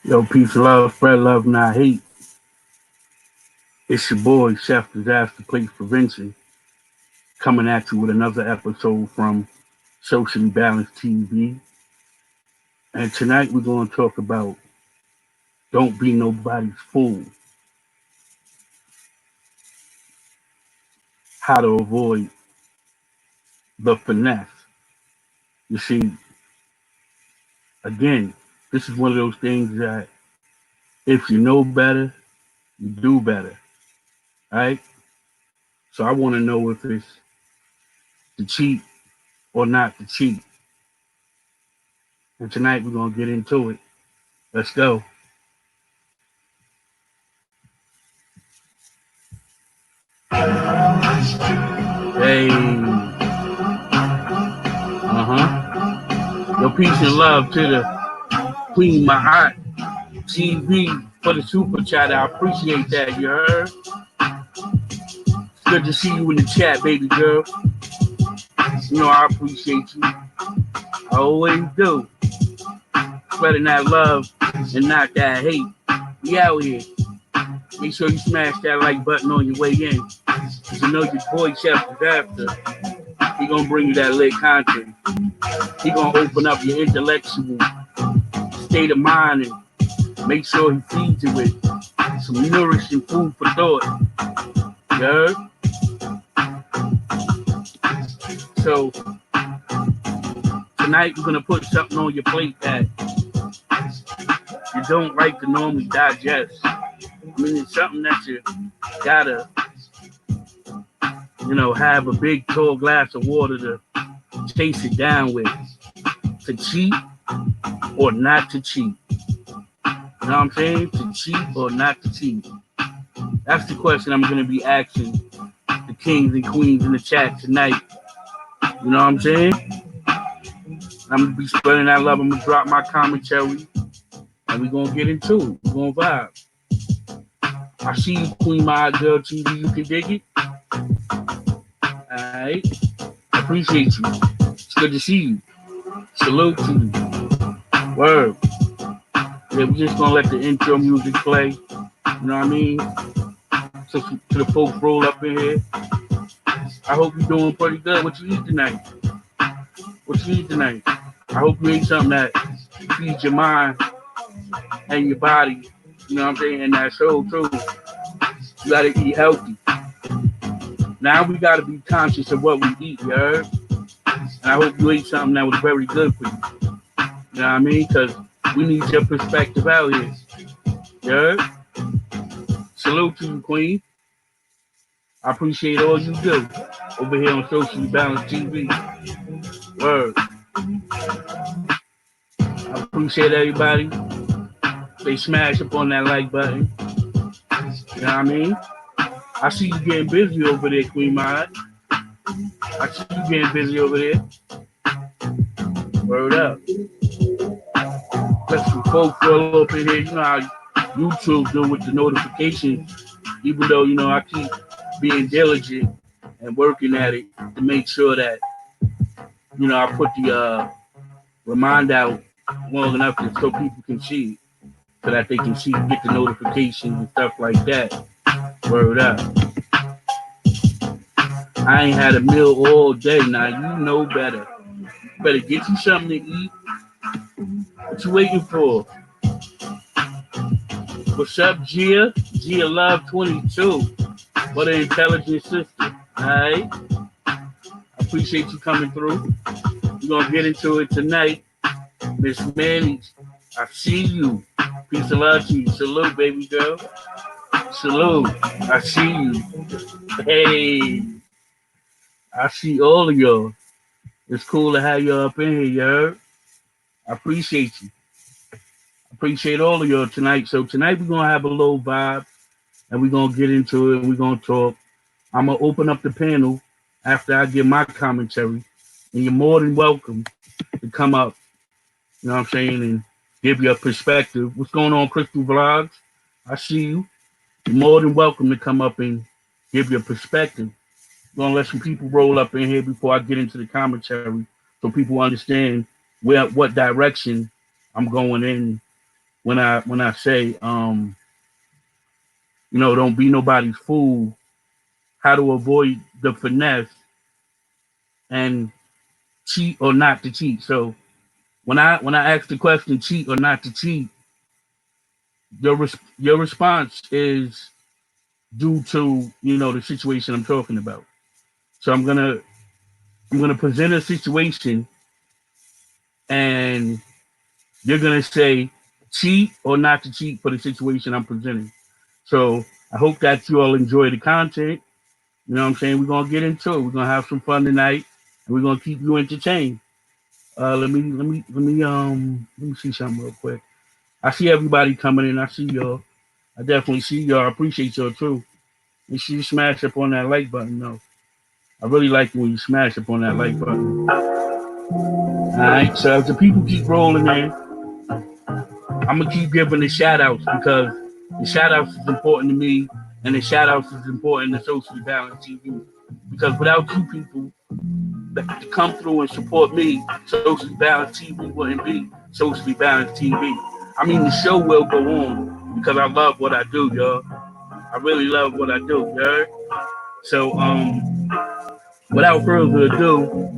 Yo, peace, love, spread love, not hate. It's your boy, Chef Disaster Place Prevention, coming at you with another episode from Socially Balanced TV. And tonight we're going to talk about don't be nobody's fool, how to avoid the finesse. You see, again, this is one of those things that if you know better, you do better, right? So I want to know if it's to cheat or not to cheat. And tonight we're going to get into it. Let's go. Hey, Your peace and love to the Queen Mahat TV for the super chat. I appreciate that, you heard? It's good to see you in the chat, baby girl. You know I appreciate you. I always do. Spreading that love and not that hate. We out here. Make sure you smash that like button on your way in. Cause you know your boy Chef is after. He gonna bring you that lit content. He gonna open up your intellectual state of mind and make sure he feeds you with some nourishing food for thought. You heard? So tonight we're gonna put something on your plate that you don't like to normally digest. I mean, it's something that you gotta, have a big tall glass of water to chase it down with. To cheat or not to cheat. You know what I'm saying? To cheat or not to cheat. That's the question I'm going to be asking the kings and queens in the chat tonight. You know what I'm saying? I'm going to be spreading that love. I'm going to drop my commentary. And we're going to get into it. We're going to vibe. I see you, Queen My Girl TV. You can dig it? Alright. I appreciate you. It's good to see you. Salute to you. Word. Yeah, we're just going to let the intro music play. You know what I mean? So to the folks roll up in here. I hope you're doing pretty good. What you eat tonight? What you eat tonight? I hope you ate something that feeds your mind and your body. You know what I'm saying? And that soul too. You gotta eat healthy. Now we gotta be conscious of what we eat, you heard? And I hope you ate something that was very good for you. You know what I mean? Because we need your perspective out here. You heard? Salute to you, Queen. I appreciate all you do over here on Socially Balanced TV. Word. I appreciate everybody. They smash up on that like button. You know what I mean? I see you getting busy over there, Queen Mod. I see you getting busy over there. Word up. Let's some folks roll up in here. You know how YouTube do with the notifications. Even though, I keep being diligent and working at it to make sure that, I put the remind out long enough so people can see it. So that they can get the notifications and stuff like that. Word up. I ain't had a meal all day. Now you know better. You better get you something to eat. What you waiting for? What's up, Gia? Gia Love 22. What an intelligent sister. Alright? I appreciate you coming through. We're gonna get into it tonight. Miss Manny, I see you. Peace and love to you. Salute, baby girl. Salute. I see you. Hey. I see all of y'all. It's cool to have y'all up in here, you heard? I appreciate you. Appreciate all of y'all tonight. So tonight we're going to have a little vibe and we're going to get into it and we're going to talk. I'm going to open up the panel after I give my commentary. And you're more than welcome to come up, you know what I'm saying, and give your perspective. What's going on, Crystal Vlogs? I see you. You're more than welcome to come up and give your perspective. I'm going to let some people roll up in here before I get into the commentary so people understand what direction I'm going in when I say don't be nobody's fool, how to avoid the finesse and cheat or not to cheat. So when I ask the question cheat or not to cheat, your response is due to the situation I'm talking about. So I'm gonna present a situation, and you're gonna say cheat or not to cheat for the situation I'm presenting. So I hope that you all enjoy the content. You know what I'm saying? We're gonna get into it. We're gonna have some fun tonight, and we're gonna keep you entertained. Let me see something real quick. I see everybody coming in. I see y'all. I definitely see y'all. I appreciate y'all too. Make sure you smash up on that like button though. I really like when you smash up on that like button. All right. So as the people keep rolling in, I'm gonna keep giving the shout outs because the shout outs is important to me, and the shout outs is important to Socially Balanced TV. Because without you people that to come through and support me, Socially Balanced TV wouldn't be Socially Balanced TV. I mean, the show will go on because I love what I do, y'all. I really love what I do, you heard? So, without further ado,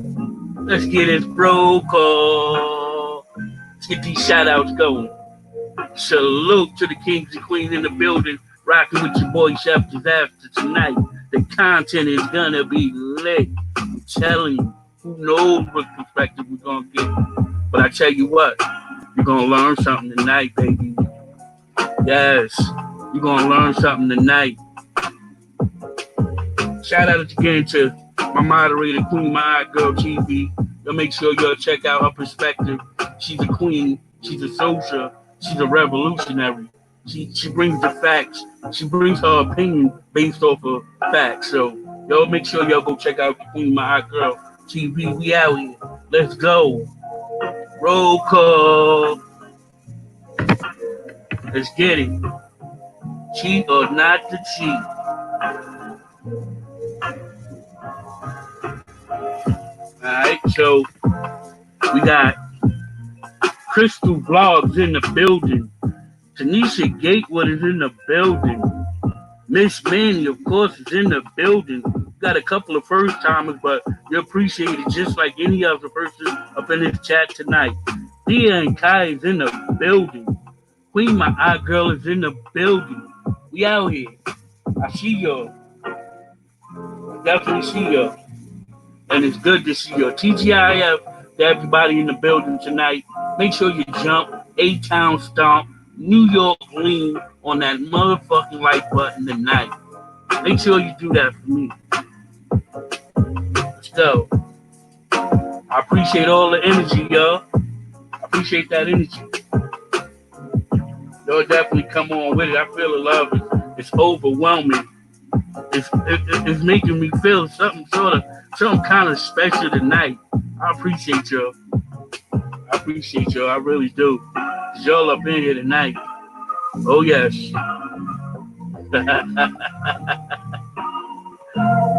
let's get this roll call. Let's get these shout outs going. Salute to the kings and queens in the building, rocking with your boy Chef Disaster tonight. The content is gonna be lit. I'm telling you, who knows what perspective we're gonna get. But I tell you what, you're gonna learn something tonight, baby. Yes, you're gonna learn something tonight. Shout out again to my moderator, Queen My Girl TV. Y'all make sure y'all check out her perspective. She's a queen. She's a soldier. She's a revolutionary. She brings the facts. She brings her opinion based off of facts. So y'all make sure y'all go check out the Queen My Girl TV. We out here. Let's go. Roll call. Let's get it. Cheat or not to cheat. Alright, so we got Crystal Vlogs in the building. Tanisha Gatewood is in the building. Miss Manny, of course, is in the building. Got a couple of first timers, but you're appreciated just like any other person up in this chat tonight. Thea and Kai is in the building. Queen My Eye Girl is in the building. We out here. I see y'all. Definitely see y'all. And it's good to see y'all. TGIF to everybody in the building tonight. Make sure you jump A-Town Stomp, New York Lean on that motherfucking like button tonight. Make sure you do that for me. Let's go. I appreciate all the energy, y'all. I appreciate that energy. Y'all definitely come on with it. I feel the love. It's overwhelming. It's making me feel something kind of special tonight. I appreciate y'all. I appreciate y'all. I really do. Y'all up in here tonight. Oh yes.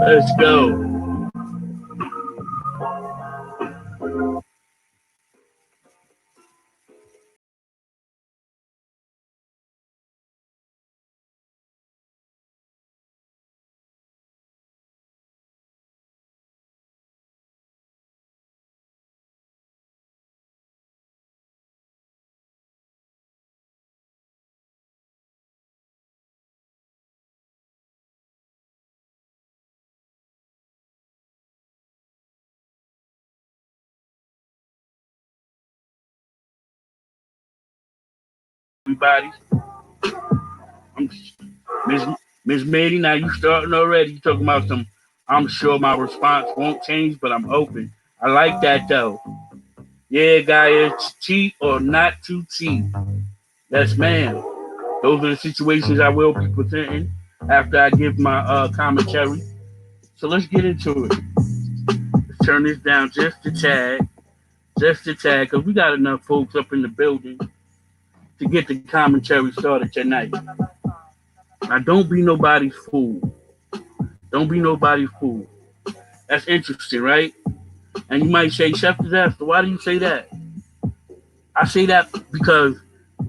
Let's go. Everybody. Miss Miss Manny, now you starting already. You talking about some I'm sure my response won't change, but I'm open. I like that though. Yeah, guys, cheat or not to cheat. Yes, ma'am. Those are the situations I will be presenting after I give my commentary. So let's get into it. Let's turn this down just a tad, because we got enough folks up in the building to get the commentary started tonight. Now, don't be nobody's fool. Don't be nobody's fool. That's interesting, right? And you might say, Chef Disaster, why do you say that? I say that because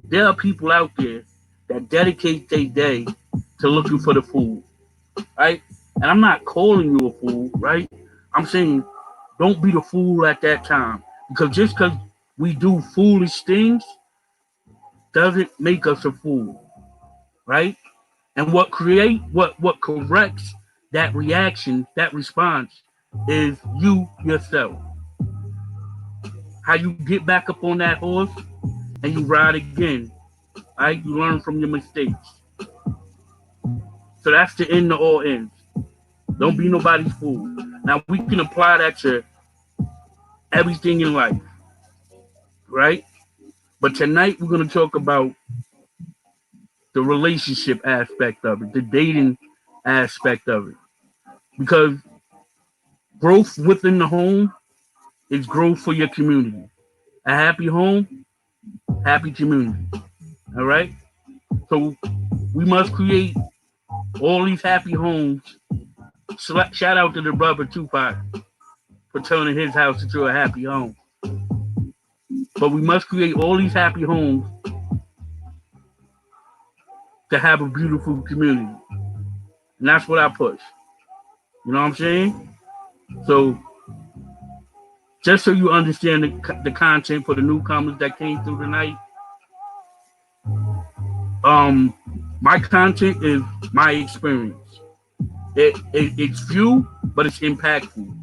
There are people out there that dedicate their day to looking for the food, right? And I'm not calling you a fool, right? I'm saying don't be the fool at that time. Because just because we do foolish things doesn't make us a fool, right? And what corrects that reaction, that response is you yourself. How you get back up on that horse and you ride again, right? You learn from your mistakes. So that's the end of all ends. Don't be nobody's fool. Now we can apply that to everything in life, right? But tonight we're going to talk about the relationship aspect of it, the dating aspect of it. Because growth within the home is growth for your community. A happy home, happy community. All right? So we must create all these happy homes. Shout out to the brother Tupac for turning his house into a happy home. But we must create all these happy homes to have a beautiful community. And that's what I push. You know what I'm saying? So just so you understand the content for the newcomers that came through tonight, my content is my experience. It's few, but it's impactful.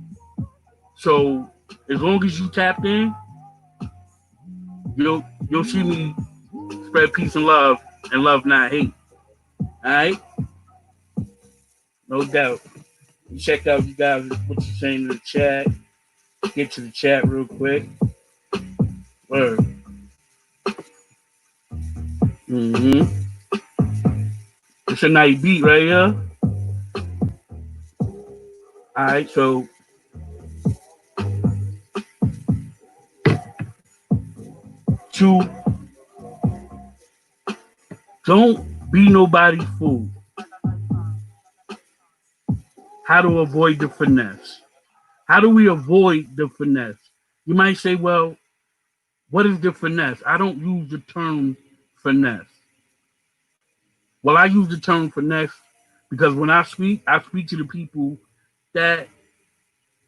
So as long as you tapped in, you'll see me spread peace and love, not hate. All right, no doubt. You check out you guys what you're saying in the chat. Get to the chat real quick. Word. Mm-hmm. It's a nice beat right here. All right, so to don't be nobody's fool. How to avoid the finesse? How do we avoid the finesse? You might say, well, what is the finesse? I don't use the term finesse. Well, I use the term finesse because when I speak to the people that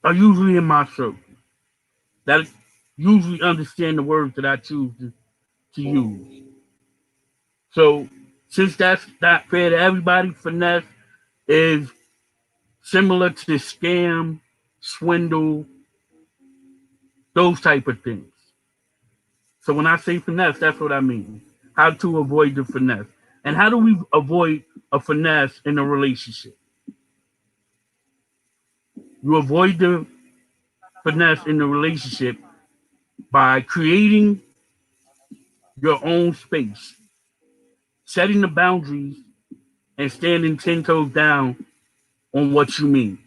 are usually in my circle, that usually understand the words that I choose to use. So, since that's not fair to everybody, finesse is similar to scam, swindle, those type of things. So when I say finesse, that's what I mean. How to avoid the finesse. And how do we avoid a finesse in a relationship? You avoid the finesse in the relationship by creating your own space, setting the boundaries, and standing 10 toes down on what you mean.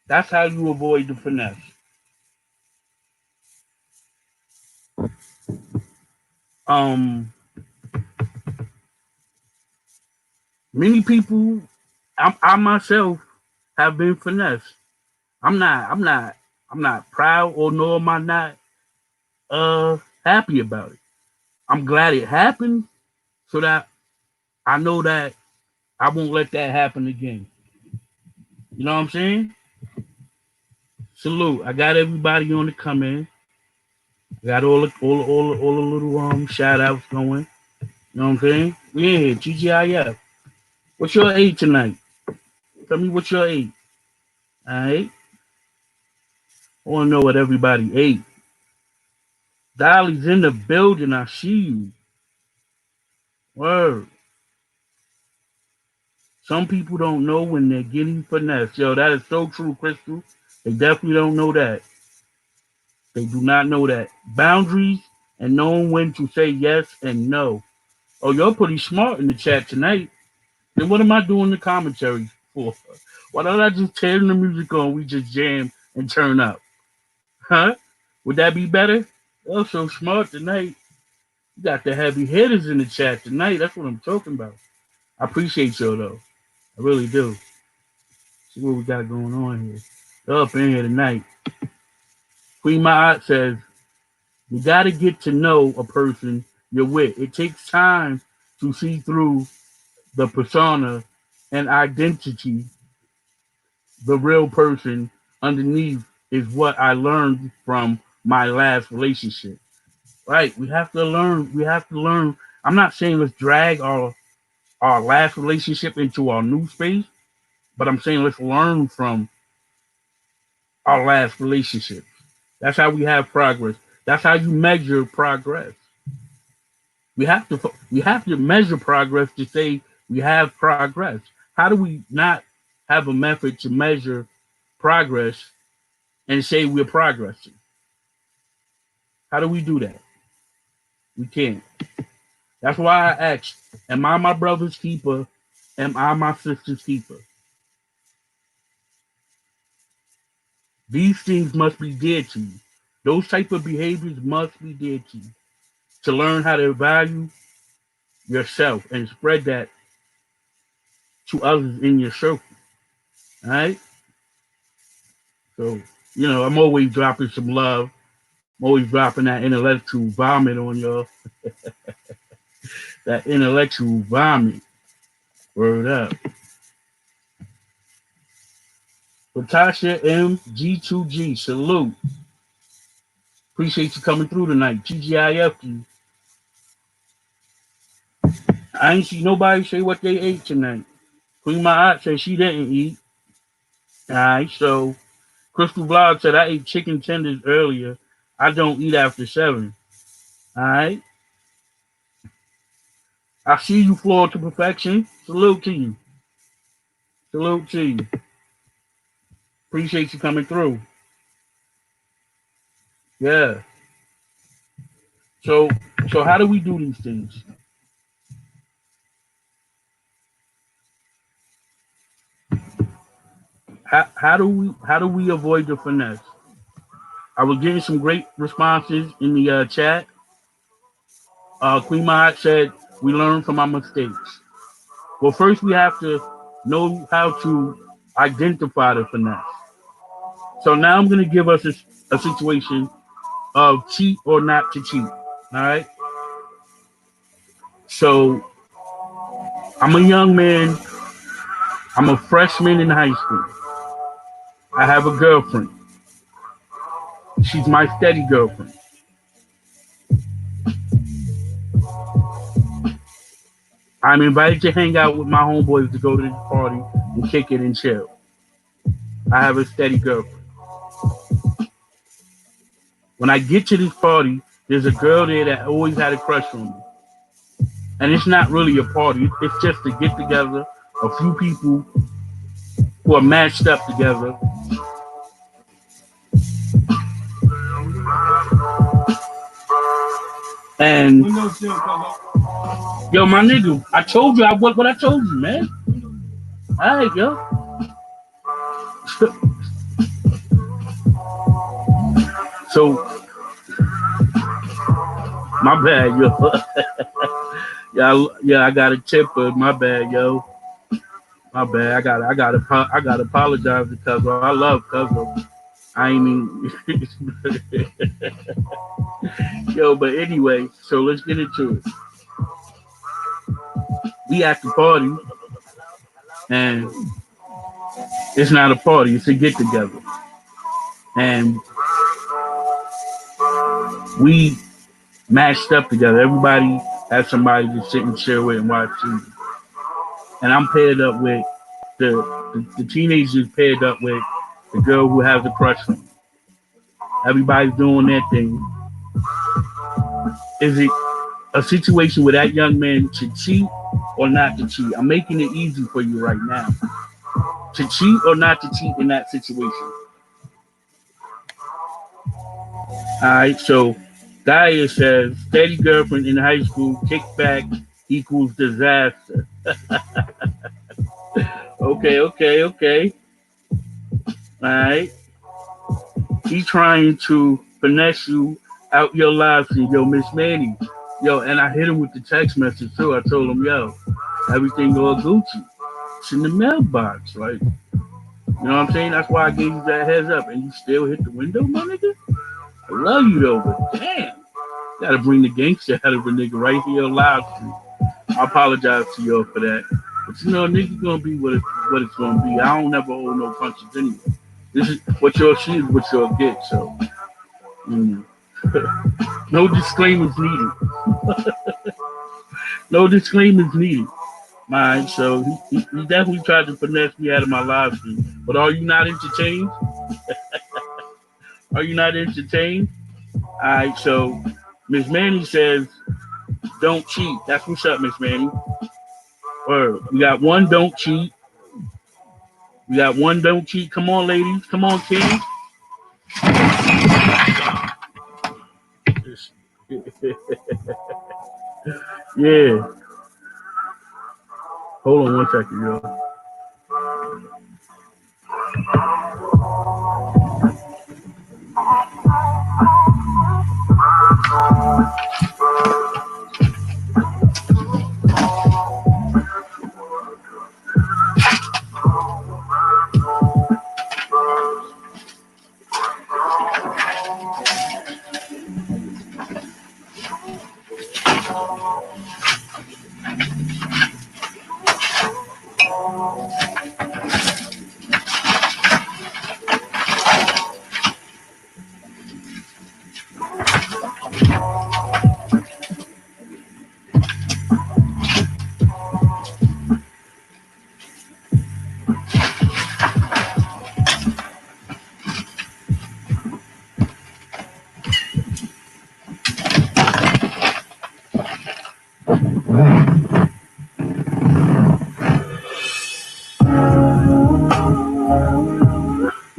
That's how you avoid the finesse. Um, Many people, I myself have been finessed. I'm not proud or nor am I not happy about it. I'm glad it happened so that I know that I won't let that happen again. You know what I'm saying? Salute. I got everybody on the come in. I got all the little shout outs going. You know what I'm saying? We in here, TGIF. What's your age tonight? Tell me what your age. Alright? I wanna know what everybody ate. Dolly's in the building, I see you. Word. Some people don't know when they're getting finesse. Yo, that is so true, Crystal. They definitely don't know that. They do not know that. Boundaries and knowing when to say yes and no. Oh, you're pretty smart in the chat tonight. Then what am I doing the commentary for? Why don't I just turn the music on? We just jam and turn up. Huh? Would that be better? You're so smart tonight. You got the heavy hitters in the chat tonight. That's what I'm talking about. I appreciate you though. I really do. See what we got going on here. Up in here tonight. Queen Ma'at says, you got to get to know a person you're with. It takes time to see through the persona and identity. The real person underneath is what I learned from my last relationship. Right? We have to learn. We have to learn. I'm not saying let's drag our last relationship into our new space, but I'm saying let's learn from our last relationship. That's how we have progress. That's how you measure progress. We have to measure progress to say we have progress. How do we not have a method to measure progress and say we're progressing? How do we do that? We can't. That's why I asked, am I my brother's keeper? Am I my sister's keeper? These things must be dear to you. Those type of behaviors must be dear to you to learn how to value yourself and spread that to others in your circle. All right. So, I'm always dropping some love. I'm always dropping that intellectual vomit on y'all. That intellectual vomit. Word up. Latasha MG2G, salute. Appreciate you coming through tonight. TGIF you. I ain't see nobody say what they ate tonight. Queen My Aunt said she didn't eat. Alright, so Crystal Vlog said I ate chicken tenders earlier. I don't eat after 7. Alright. I see you flawed to perfection. Salute to you. Salute to you. Appreciate you coming through. Yeah. So so how do we do these things? How do we avoid the finesse? I was getting some great responses in the chat. Queen Mahat said we learn from our mistakes. Well, first we have to know how to identify the finesse. So now I'm going to give us a situation of cheat or not to cheat. All right. So I'm a young man. I'm a freshman in high school. I have a girlfriend. She's my steady girlfriend. I'm invited to hang out with my homeboys to go to this party and kick it and chill. I have a steady girlfriend. When I get to this party, there's a girl there that always had a crush on me. And it's not really a party. It's just a get together, a few people who are matched up together. And yo, my nigga, I told you what I told you, man. All right, yo. So my bad, yo. Yeah, I got a tip, but my bad, yo. My bad. I gotta apologize to Cuzzo. I love Cuzzo. I ain't mean, yo. But anyway, so let's get into it. We at the party, and it's not a party; it's a get together, and we matched up together. Everybody has somebody to sit and chill with and watch TV. And I'm paired up with the teenagers paired up with the girl who has a crush on me. Everybody's doing their thing. Is it a situation where that young man should cheat or not to cheat? I'm making it easy for you right now. To cheat or not to cheat in that situation. All right, so Gaia says steady girlfriend in high school, kickback equals disaster. Okay. All right. He trying to finesse you out your life, yo, Miss Manny. Yo, and I hit him with the text message too. I told him, yo, everything all Gucci. It's in the mailbox, right? You know what I'm saying? That's why I gave you that heads up, and you still hit the window, my nigga. I love you though, but damn, gotta bring the gangster out of a nigga right here on live stream. I apologize to y'all for that, but you know, nigga gonna be what it's gonna be. I don't never hold no punches anyway. This is what you'll see is what you'll get. So, mm. No disclaimers needed. No disclaimers needed. Mine. So he definitely tried to finesse me out of my live stream. But are you not entertained? Are you not entertained? All right. So Miss Manny says, "Don't cheat." That's what's up, Miss Manny. Or we got one. Don't cheat. We got one. Don't cheat. Come on, ladies. Come on, kings. Yeah. Hold on one second, yo.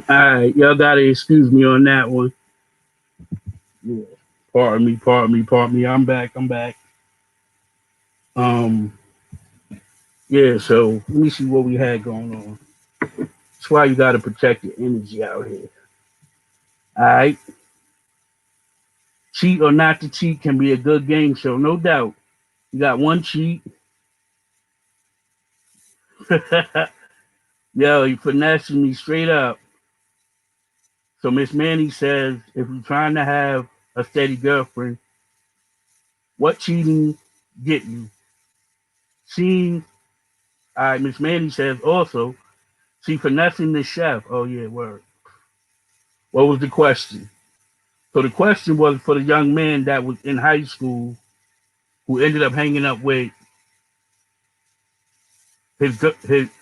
All right, y'all gotta excuse me on that one. Yeah. Pardon me, pardon me, pardon me. I'm back. I'm back. Um, yeah, so let me see what we had going on. That's why you gotta protect your energy out here. All right. Cheat or not to cheat can be a good game show, no doubt. You got one cheat. Yo, you finessing me straight up. So Miss Manny says, if you're trying to have a steady girlfriend, what cheating get you? Seeing, all right, Miss Manny says also, see finessing the chef. Oh yeah, word. What was the question? So the question was for the young man that was in high school who ended up hanging up with his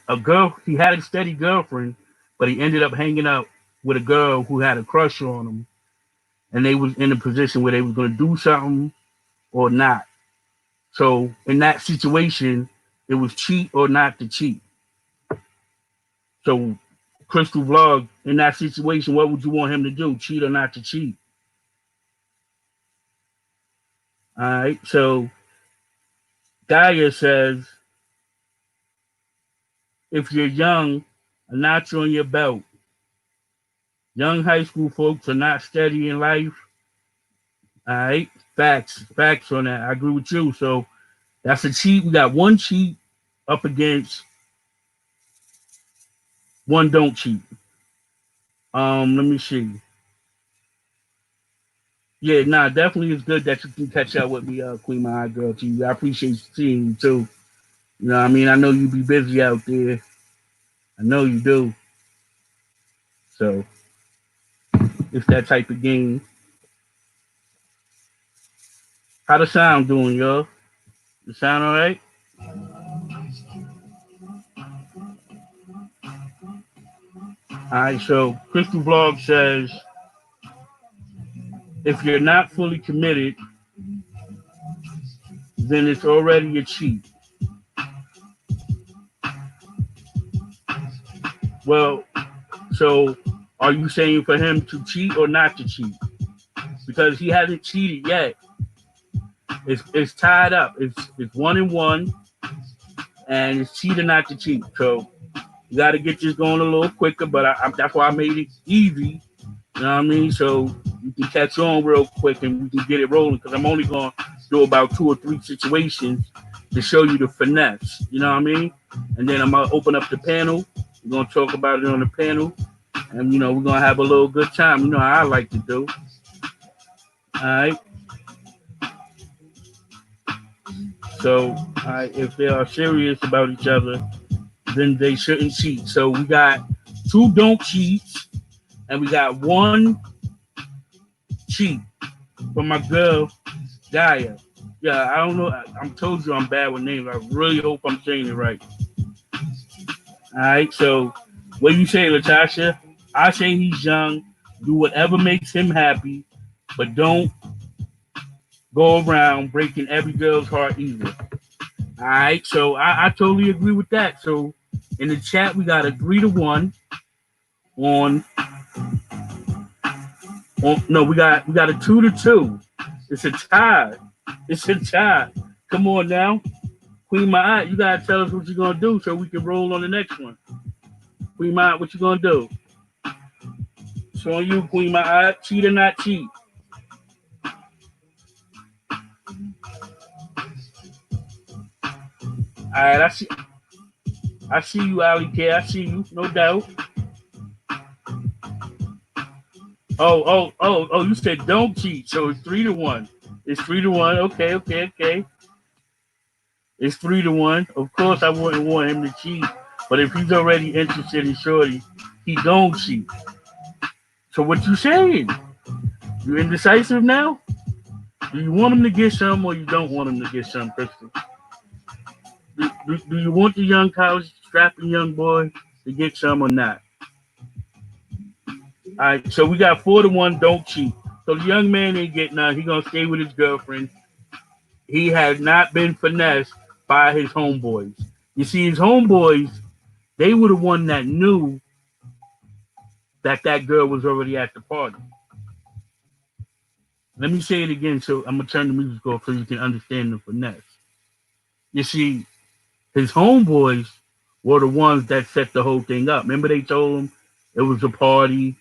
a girl. He had a steady girlfriend, but he ended up hanging up with a girl who had a crush on him, and they was in a position where they was going to do something or not. So in that situation, it was cheat or not to cheat. So Crystal Vlog, in that situation, what would you want him to do? Cheat or not to cheat? All right. So Gaia says, if you're young, a notch on your belt. Young high school folks are not steady in life. All right. Facts on that. I agree with you. So that's a cheat. We got one cheat up against one don't cheat. Let me see. Yeah, nah, definitely it's good that you can catch up with me, Queen My Girl. To you, I appreciate seeing you too. You know what I mean? I know you be busy out there. I know you do. So it's that type of game. How the sound doing, y'all? The sound all right? All right, so Crystal Vlog says, if you're not fully committed, then it's already a cheat. Well, so are you saying for him to cheat or not to cheat? Because he hasn't cheated yet. It's tied up. It's 1-1, and it's cheat or not to cheat. So you got to get this going a little quicker. But that's why I made it easy. You know what I mean? So you can catch on real quick and we can get it rolling. Because I'm only going to do about 2 or 3 situations to show you the finesse. You know what I mean? And then I'm gonna open up the panel We're gonna talk about it on the panel, and we're gonna have a little good time. You know how I like to do. All right. So, if they are serious about each other, then they shouldn't cheat. So we got two don't cheats, and we got one cheat for my girl Gaia. Yeah, I don't know. I'm told you I'm bad with names. I really hope I'm saying it right. All right. So, what do you say, Latasha? I say he's young. Do whatever makes him happy, but don't go around breaking every girl's heart either. All right. So I totally agree with that. So in the chat we got a 3-1 on. No, we got a 2-2. It's a tie. It's a tie. Come on now. Queen Ma'at, you gotta tell us what you're gonna do so we can roll on the next one. Queen Ma'at, what you gonna do? It's on you, Queen Ma'at. Cheat or not cheat? All right, I see you, Ali K. I see you, no doubt. Oh, you said don't cheat. So it's 3-1. It's 3-1. Okay. It's 3-1. Of course I wouldn't want him to cheat. But if he's already interested in Shorty, he don't cheat. So what you saying? You indecisive now? Do you want him to get some or you don't want him to get some, Crystal? Do you want the young college strapping young boy to get some or not? All right, so we got 4-1, don't cheat. So the young man ain't getting none. He gonna stay with his girlfriend. He has not been finessed by his homeboys. You see, his homeboys, they were the one that knew that girl was already at the party. Let me say it again, so I'm gonna turn the music off so you can understand the finesse. You see, his homeboys were the ones that set the whole thing up. Remember they told him it was a party,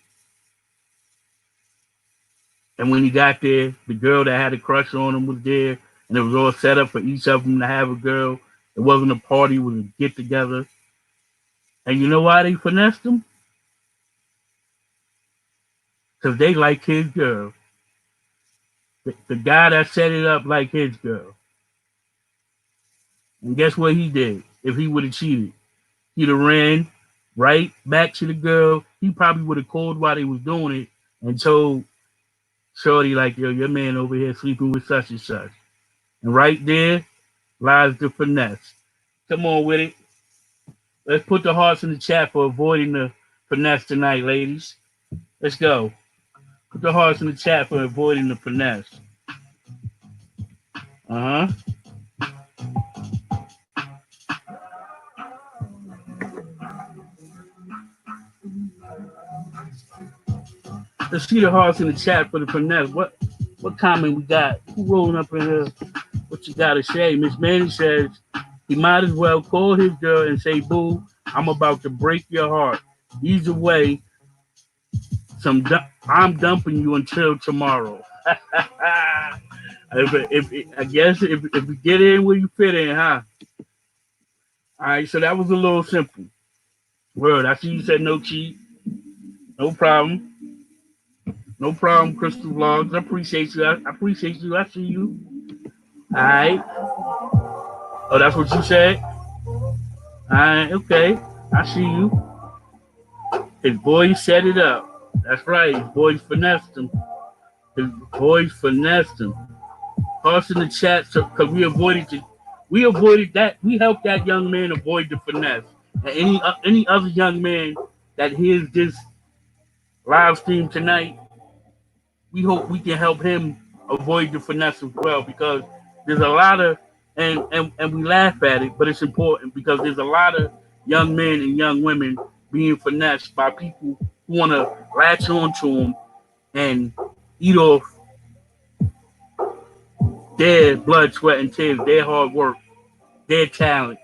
and when he got there, the girl that had a crush on him was there, and it was all set up for each of them to have a girl. It wasn't a party; it was a get together. And you know why they finessed him? Because they like his girl. The guy that set it up like his girl. And guess what he did? If he would have cheated, he'd have ran right back to the girl. He probably would have called while they was doing it and told Shorty, like, yo, your man over here sleeping with such and such. And right there lies the finesse. Come on with it. Let's put the hearts in the chat for avoiding the finesse tonight, ladies. Let's go. Put the hearts in the chat for avoiding the finesse. Uh-huh. Let's see the hearts in the chat for the finesse. What comment we got? Who rolling up in here? What you got to say? Miss Manny says he might as well call his girl and say, boo, I'm about to break your heart. Either way, I'm dumping you until tomorrow. I guess if we get in where you fit in, huh? All right, so that was a little simple. Word, I see you said no cheat. No problem. No problem, Crystal Vlogs. I appreciate you. I appreciate you. I see you. All right. Oh, that's what you said? All right, okay. I see you. His boys set it up. That's right. His boys finessed him. His boys finessed him. Hearts in the chat, because we avoided that. We helped that young man avoid the finesse. And any other young man that hears this live stream tonight, we hope we can help him avoid the finesse as well, because there's a lot of and we laugh at it, but it's important because there's a lot of young men and young women being finessed by people who want to latch on to them and eat off their blood, sweat, and tears, their hard work, their talent.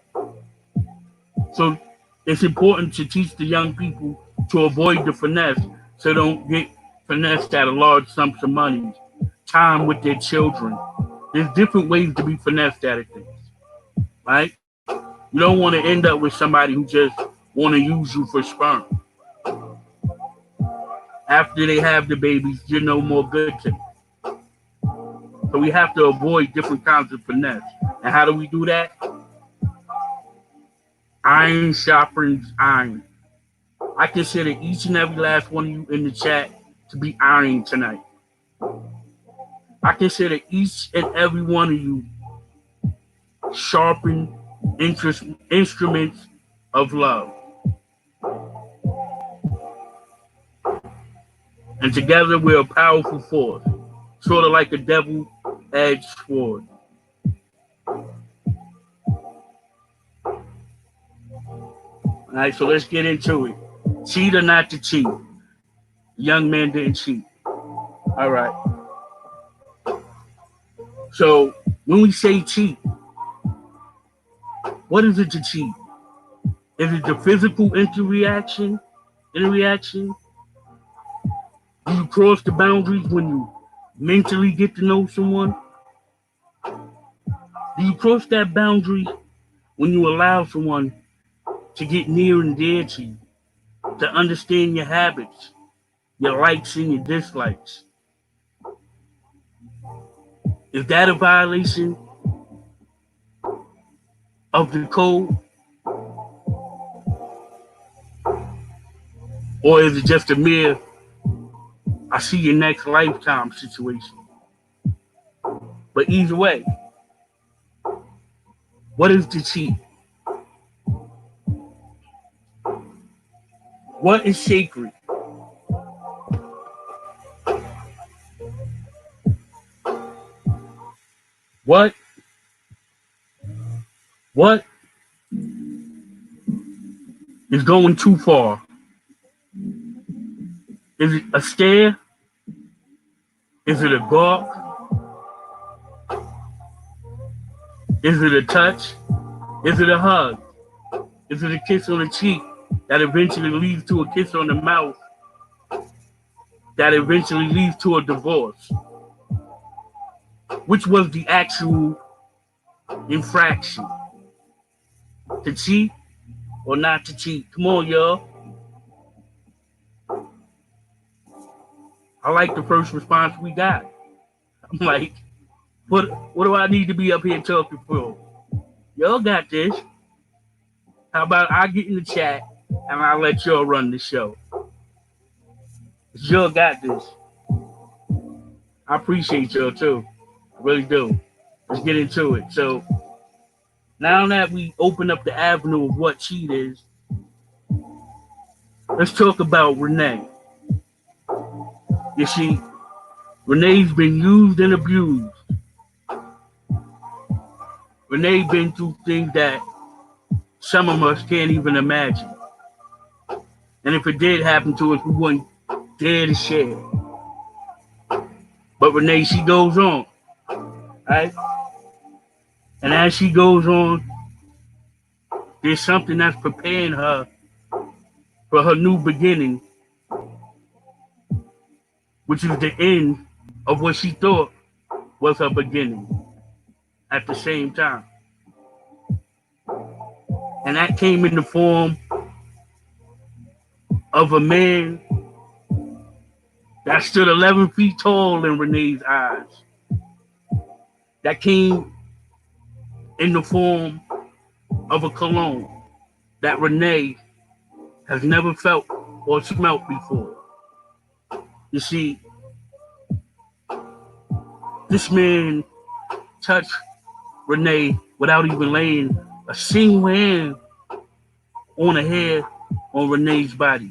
So it's important to teach the young people to avoid the finesse so they don't get finessed out of large sums of money, time with their children. There's different ways to be finessed out of things, right? You don't want to end up with somebody who just want to use you for sperm. After they have the babies, you're no more good to them. So we have to avoid different kinds of finesse. And how do we do that? Iron sharpens iron. I consider each and every last one of you in the chat to be iron tonight. I consider each and every one of you sharpened instruments of love. And together we're a powerful force, sort of like a double-edged sword. All right, so let's get into it. Cheat or not to cheat? The young man didn't cheat. All right. So when we say cheat, what is it to cheat? Is it the physical interaction? Do you cross the boundaries when you mentally get to know someone? Do you cross that boundary when you allow someone to get near and dear to you, to understand your habits, your likes and your dislikes? Is that a violation of the code? Or is it just a mere, I see your next lifetime situation? But either way, what is the cheat? What is sacred? What is going too far? Is it a stare? Is it a gawk? Is it a touch? Is it a hug? Is it a kiss on the cheek that eventually leads to a kiss on the mouth that eventually leads to a divorce? Which was the actual infraction? To cheat or not to cheat? Come on, y'all. I like the first response we got. I'm like, what do I need to be up here talking for? Y'all got this. How about I get in the chat and I'll let y'all run the show? Y'all got this. I appreciate y'all too. I really do. Let's get into it. So now that we open up the avenue of what cheat is, let's talk about Renee. You see, Renee's been used and abused. Renee been through things that some of us can't even imagine. And if it did happen to us, we wouldn't dare to share. But Renee, she goes on, right? And as she goes on, there's something that's preparing her for her new beginning, which is the end of what she thought was her beginning at the same time. And that came in the form of a man that stood 11 feet tall in Renee's eyes. That came in the form of a cologne that Renee has never felt or smelt before. You see, this man touched Renee without even laying a single hand on a hair on Renee's body.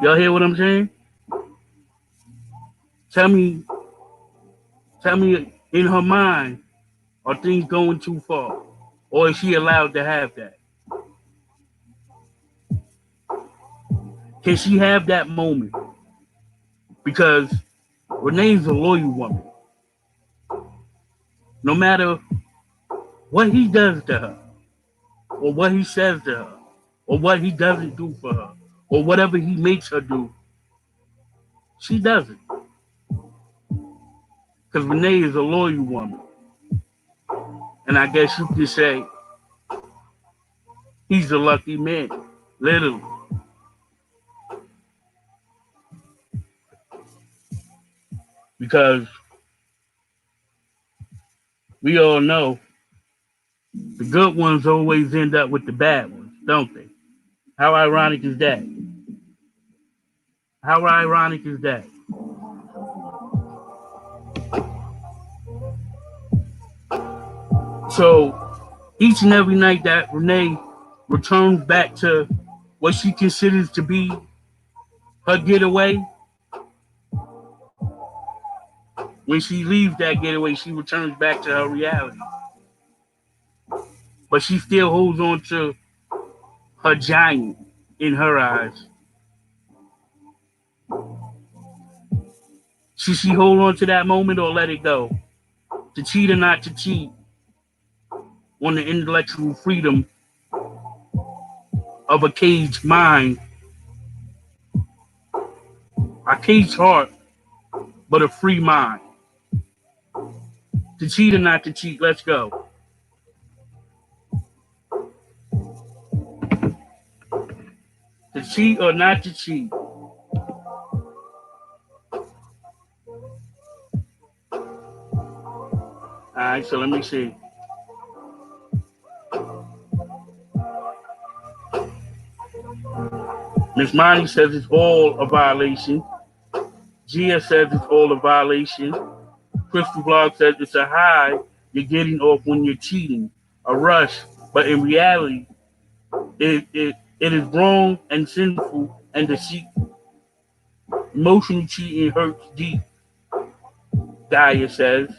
Y'all hear what I'm saying? Tell me in her mind, are things going too far? Or is she allowed to have that? Can she have that moment? Because Renee's a loyal woman. No matter what he does to her, or what he says to her, or what he doesn't do for her, or whatever he makes her do, she does it. Because Renee is a loyal woman. And I guess you could say he's a lucky man, literally. Because we all know the good ones always end up with the bad ones, don't they? How ironic is that? How ironic is that? So each and every night that Renee returns back to what she considers to be her getaway, when she leaves that getaway, she returns back to her reality. But she still holds on to her giant in her eyes. Should she hold on to that moment or let it go? To cheat or not to cheat on the intellectual freedom of a caged mind, a caged heart, but a free mind. To cheat or not to cheat, let's go. To cheat or not to cheat. All right, so let me see. Miss Monty says it's all a violation. Gia says it's all a violation. Crystal Blog says it's a high you're getting off when you're cheating, a rush, but in reality, it is wrong and sinful and deceitful. Emotional cheating hurts deep, Gaia says.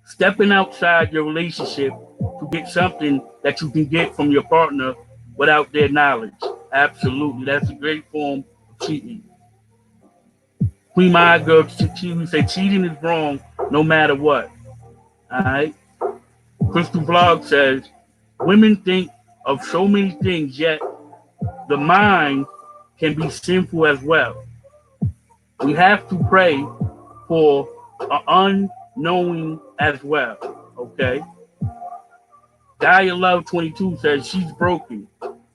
Stepping outside your relationship to get something that you can get from your partner without their knowledge. Absolutely. That's a great form of cheating. Queen My Girl, we say cheating is wrong no matter what. All right. Crystal Vlog says women think of so many things, yet the mind can be sinful as well. We have to pray for an unknowing as well. Okay. Gaia Love 22 says she's broken.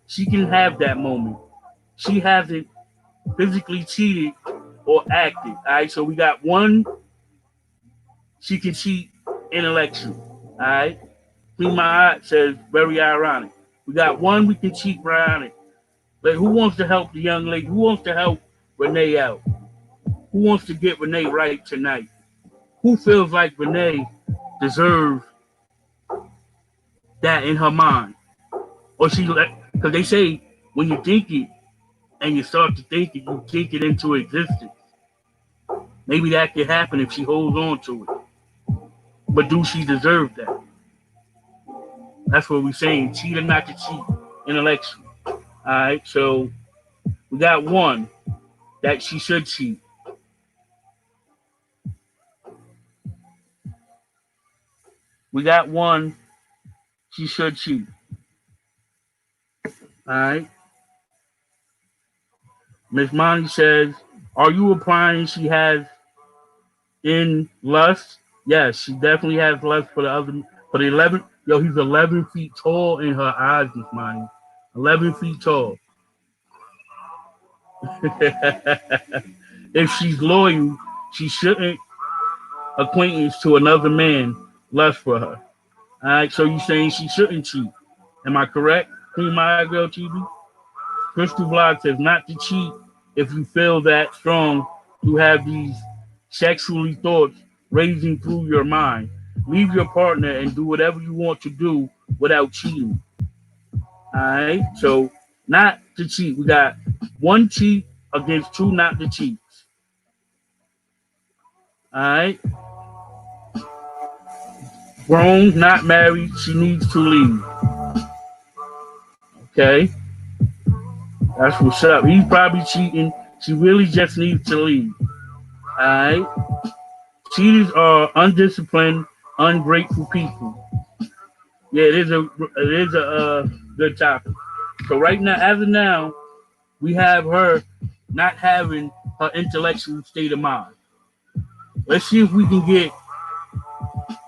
She can have that moment. She hasn't physically cheated or acted. All right. So we got one. She can cheat intellectually. All right. Queen Ma'at says very ironic. We got one we can cheat ironic. But who wants to help the young lady? Who wants to help Renee out? Who wants to get Renee right tonight? Who feels like Renee deserves that in her mind? Or she, because they say when you think it and you start to think it, you think it into existence. Maybe that could happen if she holds on to it. But do she deserve that? That's what we're saying. Cheat or not to cheat intellectually. All right, so we got one that she should cheat. We got one she should cheat. All right. Miss Monty says, are you implying she has in lust? Yes, she definitely has lust for the 11. Yo, he's 11 feet tall in her eyes, Miss Monty. 11 feet tall. If she's loyal, she shouldn't acquaintance to another man lust for her. All right, so you're saying she shouldn't cheat. Am I correct? Queen My Girl TV? Crystal Block says not to cheat if you feel that strong to have these sexually thoughts raging through your mind. Leave your partner and do whatever you want to do without cheating. All right, so not to cheat. We got one cheat against two not to cheat. All right. Grown, not married, she needs to leave. Okay. That's what's up. He's probably cheating. She really just needs to leave. All right. Cheaters are undisciplined, ungrateful people. Yeah, it is a good topic. So right now, as of now, we have her not having her intellectual state of mind. Let's see if we can get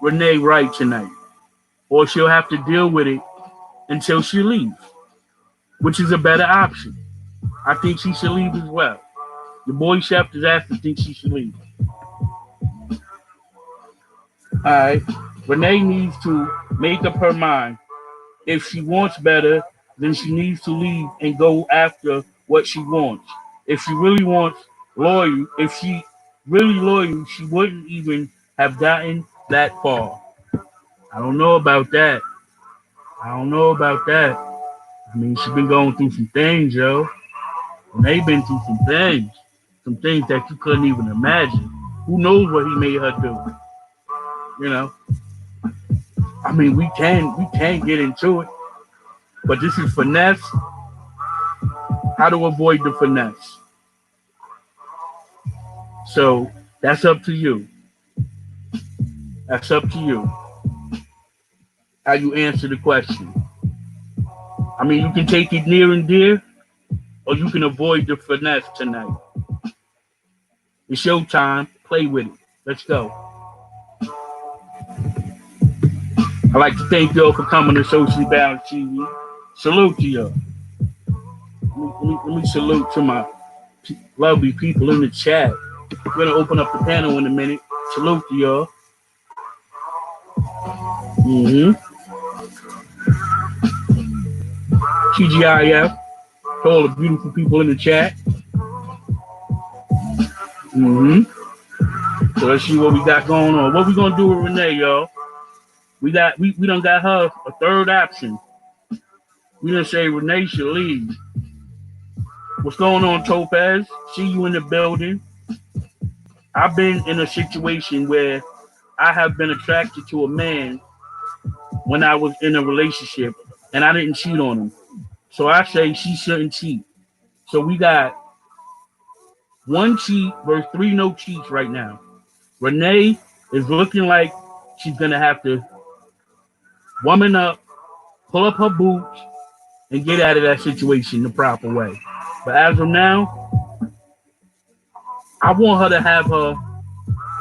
Renee right tonight. or she'll have to deal with it until she leaves, which is a better option. I think she should leave as well. The boy chef disaster thinks she should leave. All right. Renee needs to make up her mind. If she wants better, then she needs to leave and go after what she wants. If she really wants loyal, if she really loyal, she wouldn't even have gotten that far. I don't know about that. I don't know about that. I mean, she's been going through some things, yo. And they've been through some things that you couldn't even imagine. Who knows what he made her do? You know. I mean, we can get into it, but this is finesse. How to avoid the finesse. So that's up to you. That's up to you. How you answer the question. I mean, you can take it near and dear, or you can avoid the finesse tonight. It's your time. Play with it. Let's go. I'd like to thank y'all for coming to Socially Balanced TV. Salute to y'all. Let me salute to my lovely people in the chat. We're going to open up the panel in a minute. Salute to y'all. TGIF. To all the beautiful people in the chat. So let's see what we got going on. What we going to do with Renee, y'all? We done got her a third option. We done say Renee should leave. What's going on, Topaz? See you in the building. I've been in a situation where I have been attracted to a man when I was in a relationship and I didn't cheat on him. So I say she shouldn't cheat. So we got 1 cheat versus 3 no cheats right now. Renee is looking like she's going to have to woman up, pull up her boots, and get out of that situation the proper way. But as of now, I want her to have her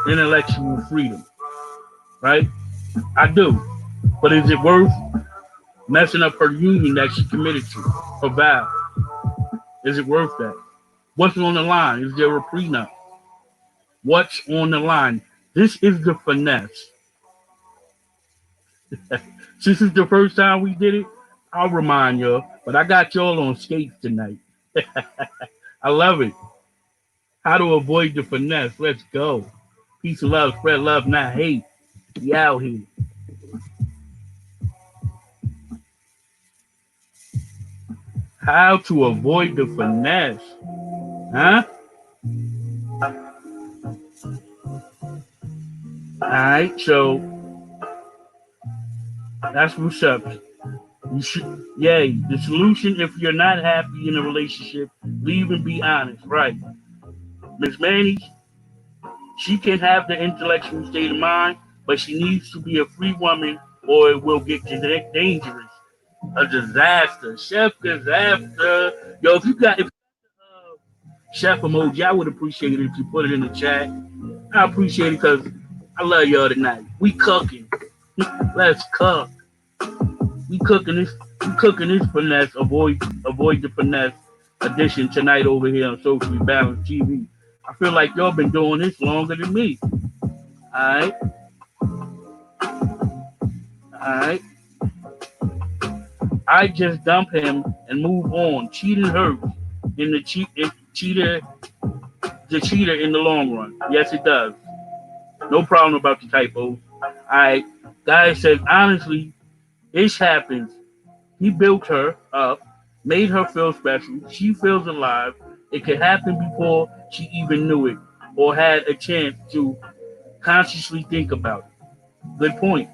intellectual freedom, right? I do. But is it worth messing up her union that she committed to, her vow? Is it worth that? What's on the line? Is there a prenup? What's on the line? This is the finesse. Since it's the first time we did it, I'll remind y'all. But I got y'all on skates tonight. I love it. How to avoid the finesse. Let's go. Peace and love. Spread love, not hate. We out here. How to avoid the finesse. Huh? Alright, so that's what's up. You should, the solution if you're not happy in a relationship, leave and be honest, right? Miss Manny, she can have the intellectual state of mind, but she needs to be a free woman or it will get dangerous. A disaster. Chef disaster. Yo, if you got chef emoji, I would appreciate it if you put it in the chat. I appreciate it because I love y'all tonight. We cooking. Let's cook. We cooking this finesse. Avoid the finesse edition tonight over here on Socially Balanced TV. I feel like y'all been doing this longer than me. Alright. I just dump him and move on. Cheating hurts in the cheater in the long run. Yes, it does. No problem about the typos. Alright. Guy says honestly, ish happens. He built her up, made her feel special. She feels alive. It could happen before she even knew it or had a chance to consciously think about it. Good point.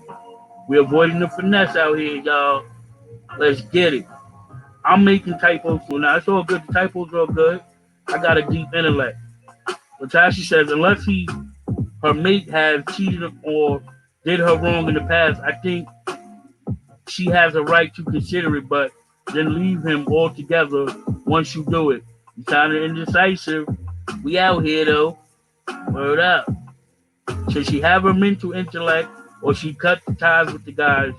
We're avoiding the finesse out here, y'all. Let's get it. I'm making typos for now. It's all good. The typos are good. I got a deep intellect. Latasha says, unless her mate has cheated or did her wrong in the past, I think she has a right to consider it, but then leave him altogether once you do it. You sounded indecisive. We out here, though. Word up. Should she have her mental intellect or she cut the ties with the guys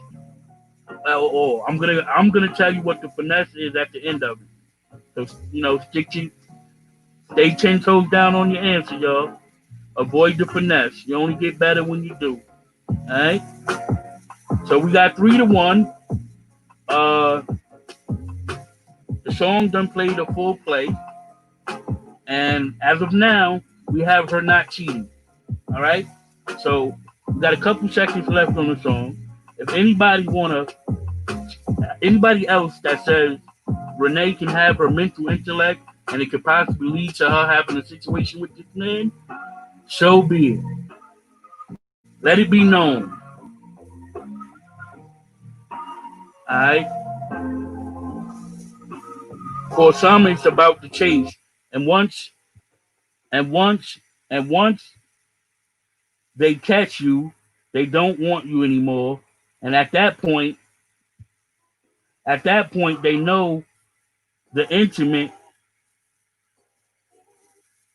or I'm gonna tell you what the finesse is at the end of it. So stay 10 toes down on your answer, y'all. Avoid the finesse. You only get better when you do. All right. So we got 3-1. Uh, the song done played a full play, and as of now, we have her not cheating. All right. So we got a couple seconds left on the song. If anybody else that says Renee can have her mental intellect and it could possibly lead to her having a situation with this man, so be it. Let it be known. All right. For some, it's about the chase, and and once once they catch you, they don't want you anymore. And at that point, they know the intimate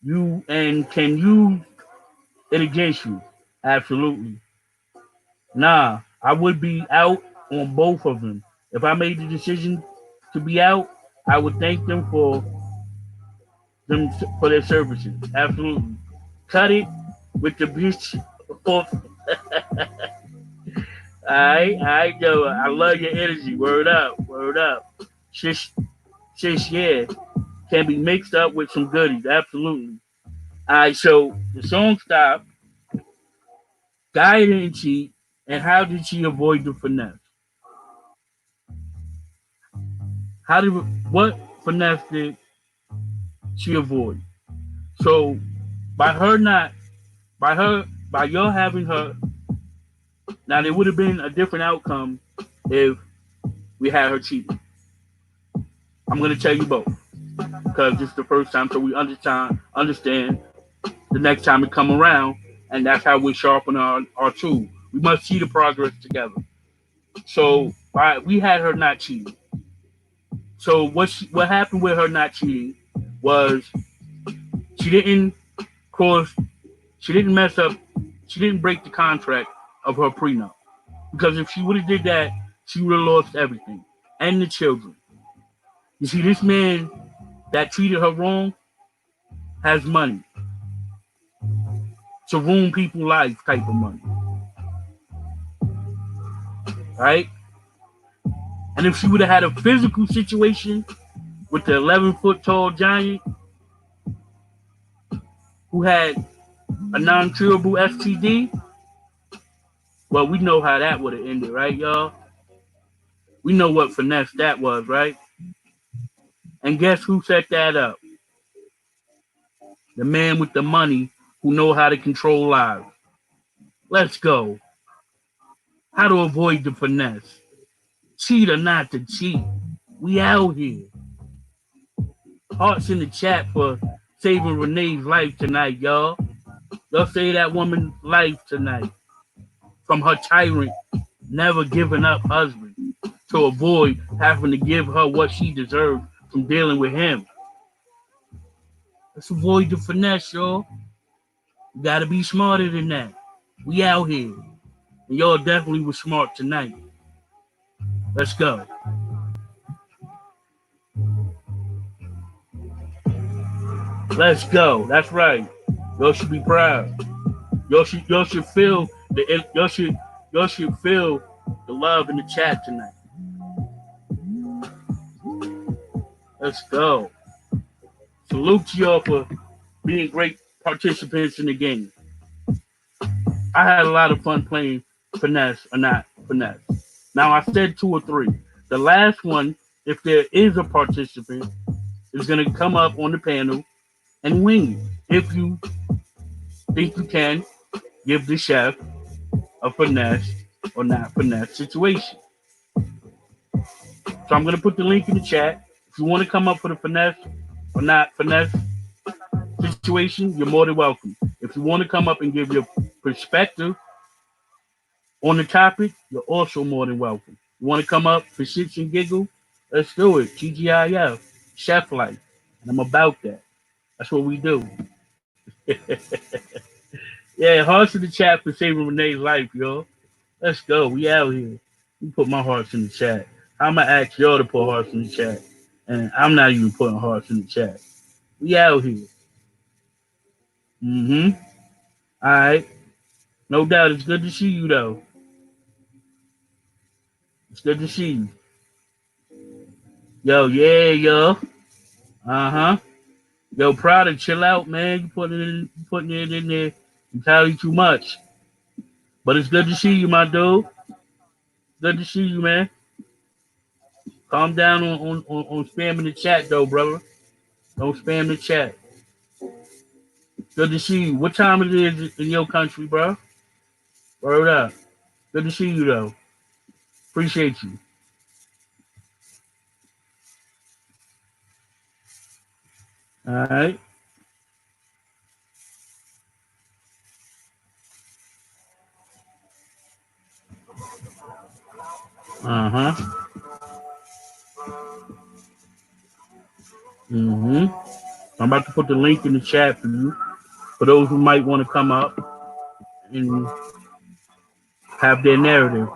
you and can use it against you. Absolutely. Nah, I would be out on both of them. If I made the decision to be out, I would thank them for their services. Absolutely. Cut it with the bitch off. I yo, I love your energy. Word up, word up. Shish, yeah, can be mixed up with some goodies. Absolutely. All right, so the song stopped. Guy didn't cheat, and how did she avoid the finesse? How did what finesse did she avoid? So by her not, by her, by your having her, now there would have been a different outcome if we had her cheating. I'm gonna tell you both because this is the first time, so we understand the next time it come around, and that's how we sharpen our tool. We must see the progress together. So we had her not cheating. So what happened with her not cheating was she didn't cause she didn't mess up she didn't break the contract of her prenup. Because if she would have did that, she would have lost everything. And the children. You see, this man that treated her wrong has money. To ruin people's lives type of money. Right? And if she would have had a physical situation with the 11-foot tall giant who had a non-curable STD, well, we know how that would have ended, right, y'all? We know what finesse that was, right? And guess who set that up? The man with the money who know how to control lives. Let's go. How to avoid the finesse. Cheat or not to cheat. We out here. Hearts in the chat for saving Renee's life tonight, y'all. Y'all save that woman's life tonight from her tyrant, never giving up husband to avoid having to give her what she deserved from dealing with him. Let's avoid the finesse, y'all. You gotta be smarter than that. We out here. And y'all definitely was smart tonight. Let's go. Let's go. That's right. Y'all should be proud. Y'all should feel y'all should feel the love in the chat tonight. Let's go. Salute to y'all for being great participants in the game. I had a lot of fun playing finesse or not finesse. Now I said 2 or 3. The last one, if there is a participant, is going to come up on the panel and win it. If you think you can give the chef a finesse or not finesse situation. So I'm going to put the link in the chat. If you want to come up with a finesse or not finesse situation, you're more than welcome. If you want to come up and give your perspective on the topic, you're also more than welcome. You want to come up for shits and giggles? Let's do it. TGIF, Chef Life. And I'm about that. That's what we do. Yeah, hearts in the chat for saving Renee's life, yo. Let's go. We out here. You put my hearts in the chat. I'm gonna ask y'all to put hearts in the chat, and I'm not even putting hearts in the chat. We out here. Mm-hmm. All right. No doubt. It's good to see you, though. It's good to see you. Yo, yeah, yo. Uh-huh. Yo, Prada, chill out, man. You putting it in there entirely too much. But it's good to see you, my dude. Good to see you, man. Calm down on spamming the chat, though, brother. Don't spam the chat. Good to see you. What time it is in your country, bro? Word up. Good to see you, though. Appreciate you. All right. Uh-huh. Mm-hmm. I'm about to put the link in the chat for you, for those who might want to come up and have their narrative.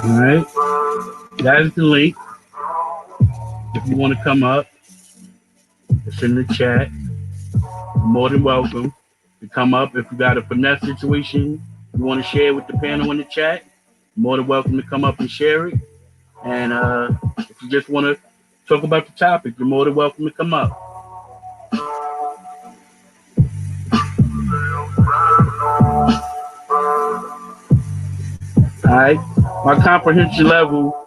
All right. That is the link. If you want to come up, it's in the chat. You're more than welcome to come up. If you got a finesse situation you want to share with the panel in the chat, you're more than welcome to come up and share it. And if you just want to talk about the topic, you're more than welcome to come up. All right. My comprehension level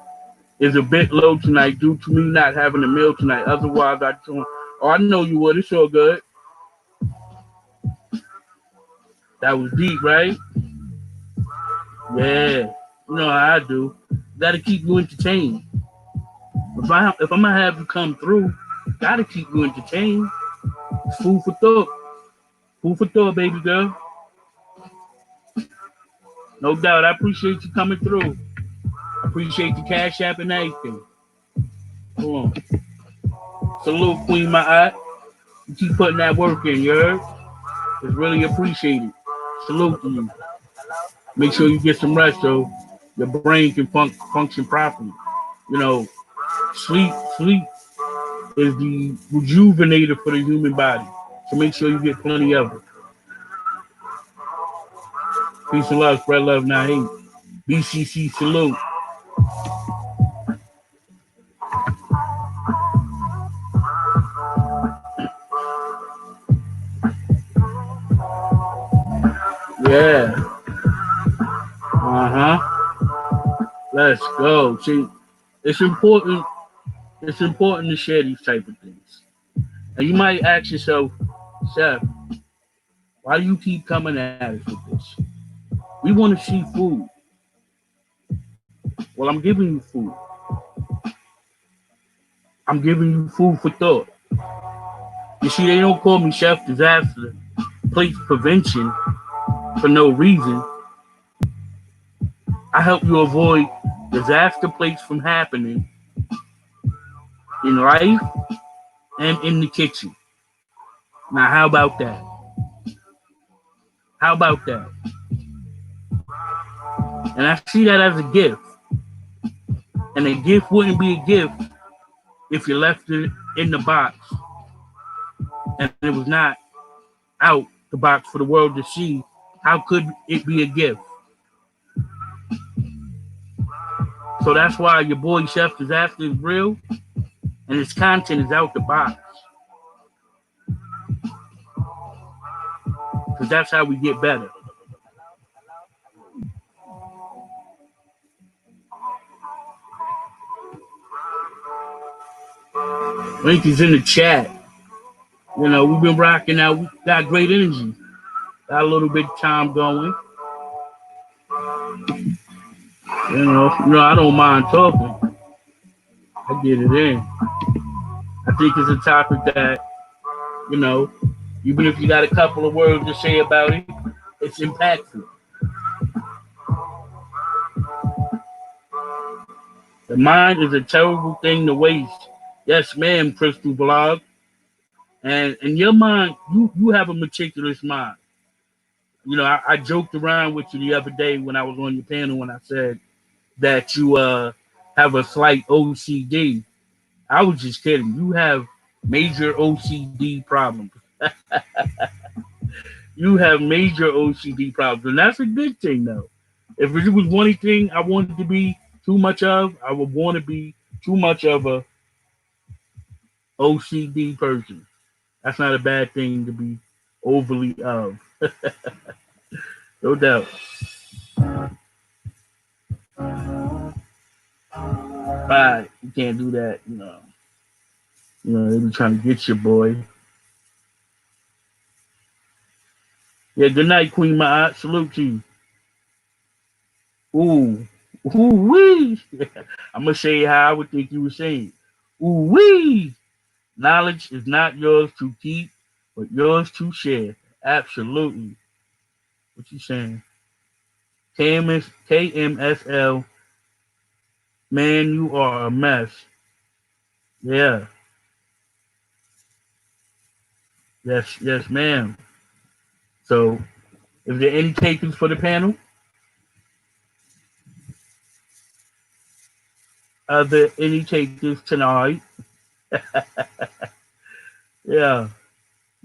is a bit low tonight due to me not having a meal tonight. Otherwise, I'd oh, I know you would. It's all good. That was deep, right? Yeah. You know how I do. Gotta keep you entertained. If I'm gonna have you come through, gotta keep you entertained. It's food for thought. Food for thought, baby girl. No doubt. I appreciate you coming through. I appreciate the cash app and everything. Hold on. Salute, Queen My Eye. You keep putting that work in, you heard? It's really appreciated. Salute to you. Make sure you get some rest so your brain can function properly. You know, sleep is the rejuvenator for the human body. So make sure you get plenty of it. Peace and love, spread love, not hate. BCC salute. Yeah. Uh-huh. Let's go. See, it's important. It's important to share these type of things. And you might ask yourself, Chef, why do you keep coming at us with this? We want to see food. Well, I'm giving you food. I'm giving you food for thought. You see, they don't call me Chef Disaster Plates Prevention for no reason. I help you avoid disaster plates from happening in life and in the kitchen. Now, how about that? How about that? And I see that as a gift. And a gift wouldn't be a gift if you left it in the box and it was not out the box for the world to see. How could it be a gift? So that's why your boy Chef Disaster is real and his content is out the box. Because that's how we get better. Link is in the chat. You know, we've been rocking out. We got great energy. Got a little bit of time going. I don't mind talking. I get it in. I think it's a topic that, even if you got a couple of words to say about it, it's impactful. The mind is a terrible thing to waste. Yes, ma'am, Crystal Blog. And your mind, you have a meticulous mind. You know, I joked around with you the other day when I was on your panel when I said that you have a slight OCD. I was just kidding. You have major OCD problems. You have major OCD problems, and that's a good thing, though. If it was one thing I wanted to be too much of, I would want to be too much of a OCD person. That's not a bad thing to be overly of, no doubt. Right, you can't do that. They be trying to get you, boy. Yeah, good night, Queen Ma'at. Salute to you. Ooh, ooh wee. I'm gonna say how I would think you were saying. Ooh wee. Knowledge is not yours to keep, but yours to share. Absolutely. What you saying? KMSL, man, you are a mess. Yeah. Yes, yes, ma'am. So, is there any takers for the panel? Are there any takers tonight? Yeah.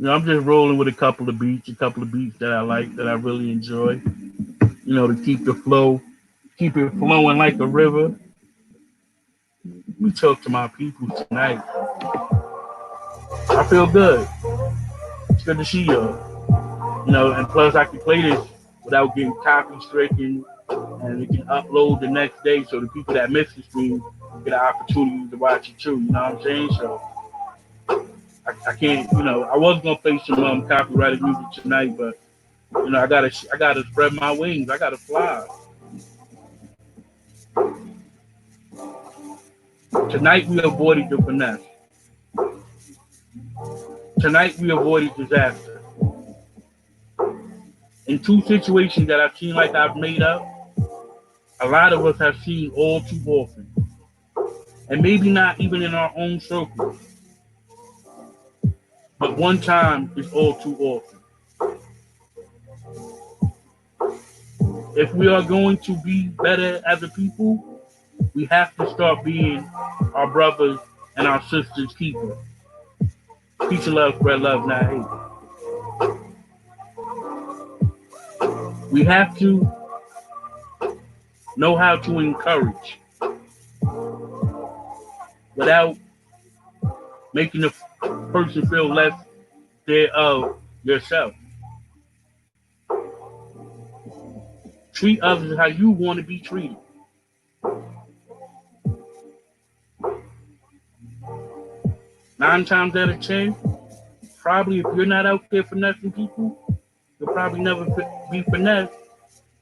I'm just rolling with a couple of beats that I like, that I really enjoy. To keep the flow, keep it flowing like a river. We talk to my people tonight. I feel good. It's good to see y'all. And plus I can play this without getting copy stricken, and it can upload the next day, so the people that miss the stream get an opportunity to watch it too. You know what I'm saying? So I can't. I was gonna play some copyrighted music tonight, but I gotta spread my wings. I gotta fly. Tonight we avoided the finesse. Tonight we avoided disaster. In two situations that I've seen like I've made up, a lot of us have seen all too often. And maybe not even in our own circle, but one time is all too often. If we are going to be better as a people, we have to start being our brothers and our sisters' keeper. Peace and love, spread love, not hate. We have to know how to encourage without making the person feel less there of yourself. Treat others how you want to be treated. Nine times out of 10, probably if you're not out there finessing people, you'll probably never be finessed,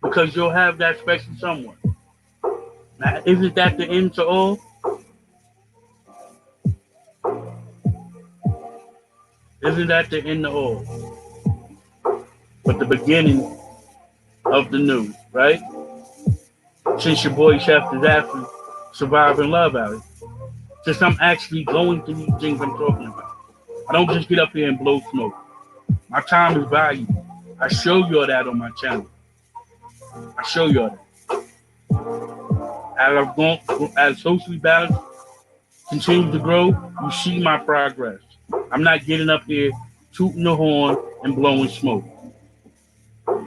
because you'll have that special someone. Now, isn't that the end to all? Isn't that the end to all? But the beginning of the new, right? Since your boy Chef is after surviving love out it. Since I'm actually going through these things I'm talking about. I don't just get up here and blow smoke. My time is valuable. I show you all that on my channel. I show you all that. As socially balanced continues to grow, you see my progress. I'm not getting up here tooting the horn and blowing smoke.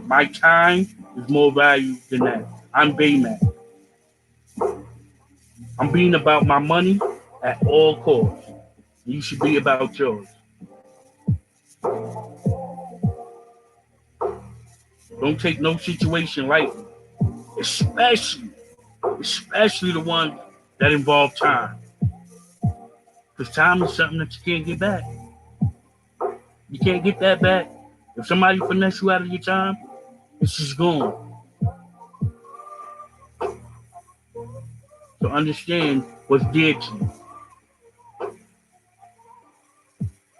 My time is more valuable than that. I'm Baymax. I'm being about my money at all costs. You should be about yours. Don't take no situation lightly, especially the ones that involve time. Because time is something that you can't get back. You can't get that back. If somebody finesse you out of your time, it's just gone. So understand what's dear to you.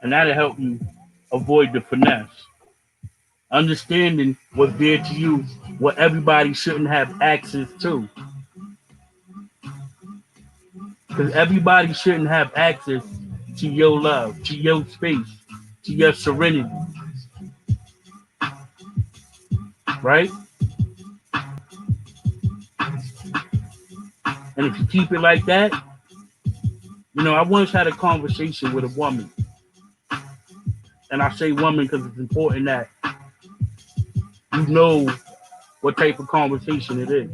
And that'll help you avoid the finesse. Understanding what's dear to you, what everybody shouldn't have access to. Because everybody shouldn't have access to your love, to your space, to your serenity, right? And if you keep it like that, I once had a conversation with a woman. And I say woman because it's important that you know what type of conversation it is.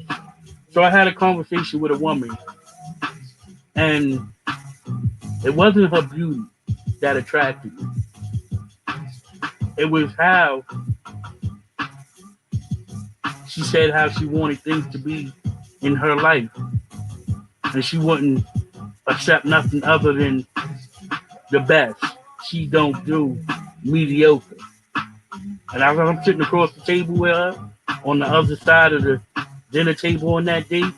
So I had a conversation with a woman, and it wasn't her beauty that attracted me. It was how she said how she wanted things to be in her life. And she wouldn't accept nothing other than the best. She don't do mediocre. And as I'm sitting across the table with her on the other side of the dinner table on that date,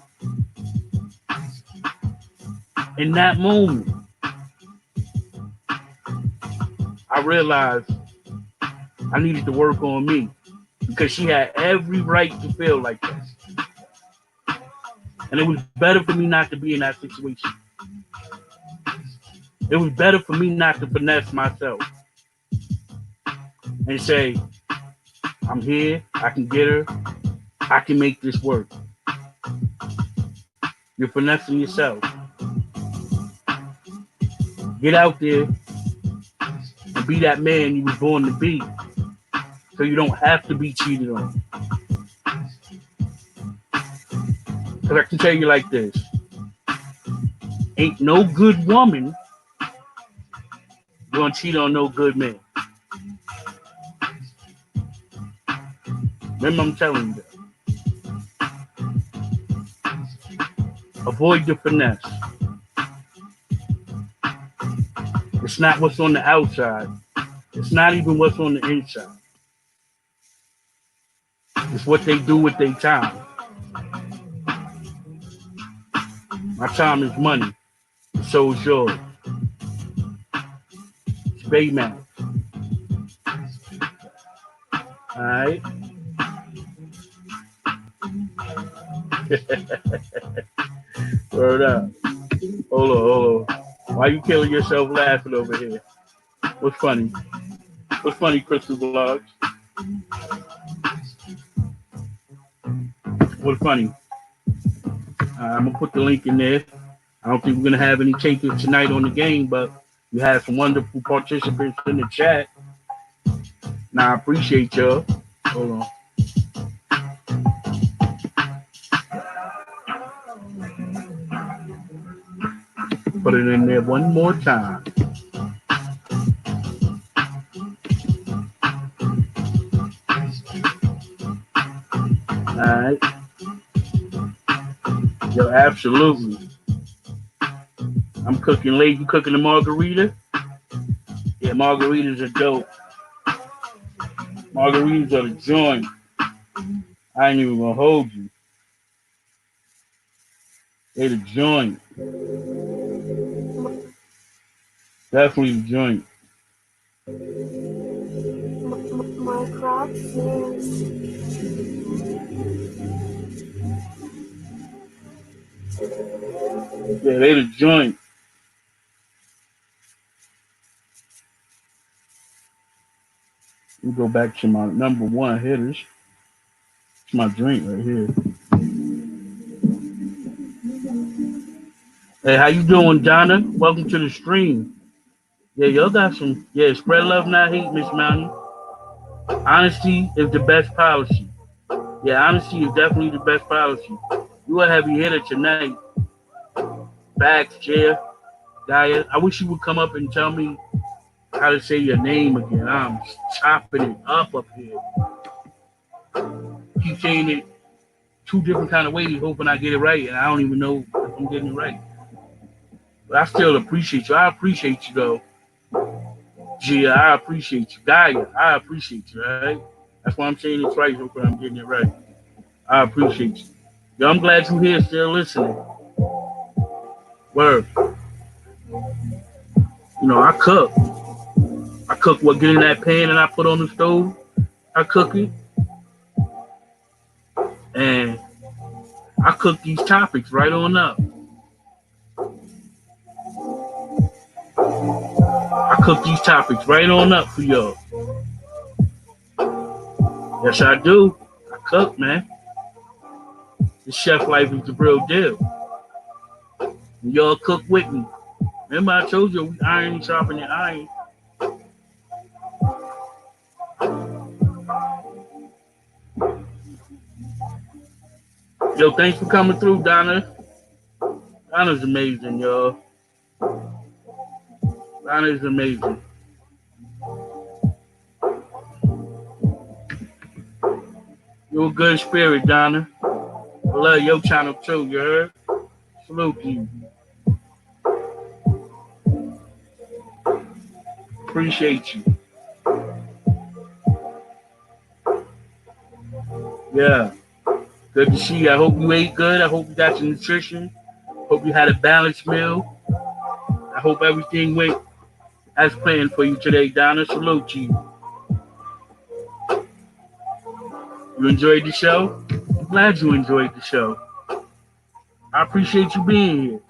in that moment, I realized I needed to work on me because she had every right to feel like that. And it was better for me not to be in that situation. It was better for me not to finesse myself and say, I'm here, I can get her, I can make this work. You're finessing yourself. Get out there and be that man you was born to be so you don't have to be cheated on. Because I can tell you like this. Ain't no good woman gonna cheat on no good man. Remember, I'm telling you that. Avoid the finesse. It's not what's on the outside. It's not even what's on the inside. It's what they do with their time. My time is money. So is yours. It's Baymax. Alright? Word up. Hold on. Why you killing yourself laughing over here? What's funny? What's funny, Crystal Vlogs? What's funny? I'm going to put the link in there. I don't think we're going to have any takers tonight on the game, but you had some wonderful participants in the chat. Now, I appreciate y'all. Hold on. Put it in there one more time. All right. Yo, absolutely. I'm cooking late. You cooking a margarita? Yeah, margaritas are dope. Margaritas are the joint. I ain't even gonna hold you. They the joint. Definitely the joint. My crop is... Yeah, they the joint. We go back to my number one hitters. It's my drink right here. Hey, how you doing, Donna? Welcome to the stream. Yeah, y'all got some. Yeah, spread love, not hate, Miss Mountie. Honesty is the best policy. Yeah, honesty is definitely the best policy. You a heavy hitter tonight. Facts, Chair. Gaia. I wish you would come up and tell me how to say your name again. I'm chopping it up here. Keep saying it two different kind of ways, hoping I get it right, and I don't even know if I'm getting it right. But I still appreciate you. I appreciate you, though. Gia, I appreciate you. Gaia, I appreciate you, right? That's why I'm saying it's right, hoping I'm getting it right. I appreciate you. Yo, I'm glad you're here still listening. Word. I cook. I cook what get in that pan and I put on the stove. I cook it. And I cook these topics right on up. cook these topics right on up for y'all. Yes, I do. I cook, man. The chef life is the real deal. And y'all cook with me. Remember I told you we iron sharpening iron. Yo, thanks for coming through, Donna. Donna's amazing, y'all. Donna is amazing. You're a good spirit, Donna. I love your channel too, you heard? Salute you. Appreciate you. Yeah. Good to see you. I hope you ate good. I hope you got your nutrition. Hope you had a balanced meal. I hope everything went as planned for you today, Donna. Salute to you. You enjoyed the show? I'm glad you enjoyed the show. I appreciate you being here.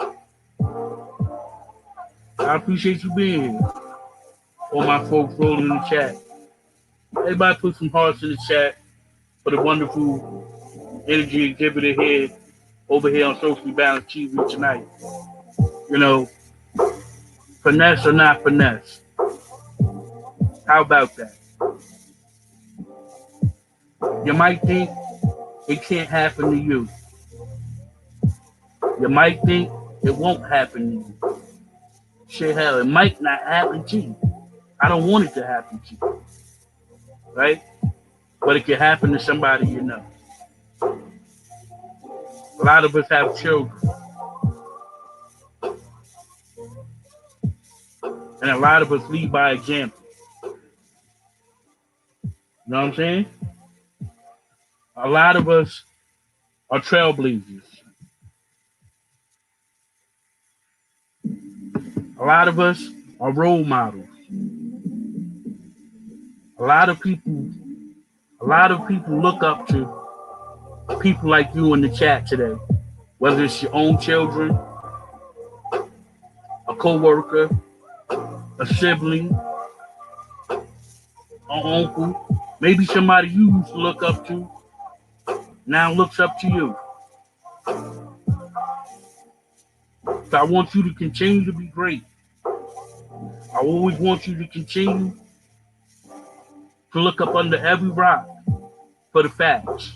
I appreciate you being here. All my folks rolling in the chat. Everybody put some hearts in the chat for the wonderful energy exhibitor here, over here on Socially Balanced TV tonight. You know, finesse or not finesse? How about that? You might think it can't happen to you. You might think it won't happen to you. Shit, hell, it might not happen to you. I don't want it to happen to you. Right? But it can happen to somebody you know. A lot of us have children. And a lot of us lead by example. You know what I'm saying? A lot of us are trailblazers. A lot of us are role models. A lot of people look up to people like you in the chat today. Whether it's your own children, a co-worker, a sibling, an uncle, maybe somebody you used to look up to now looks up to you. So I want you to continue to be great. I always want you to continue to look up under every rock for the facts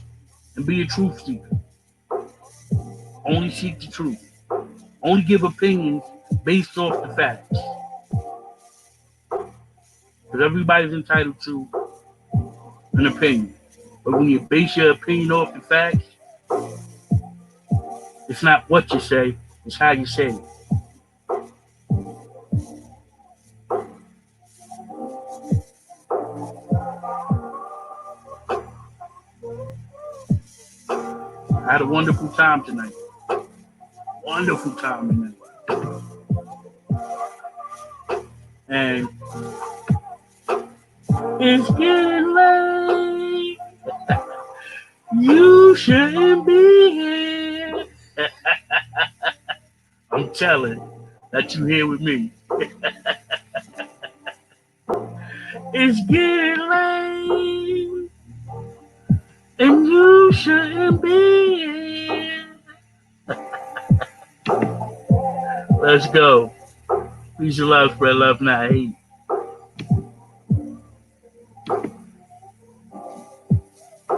and be a truth seeker. Only seek the truth. Only give opinions based off the facts. Because everybody's entitled to an opinion. But when you base your opinion off the facts, it's not what you say, it's how you say it. I had a wonderful time tonight. Wonderful time tonight. And it's getting late. You shouldn't be here. I'm telling that you here with me. It's getting late. And you shouldn't be here. Let's go. Peace and love, spread love, not hate.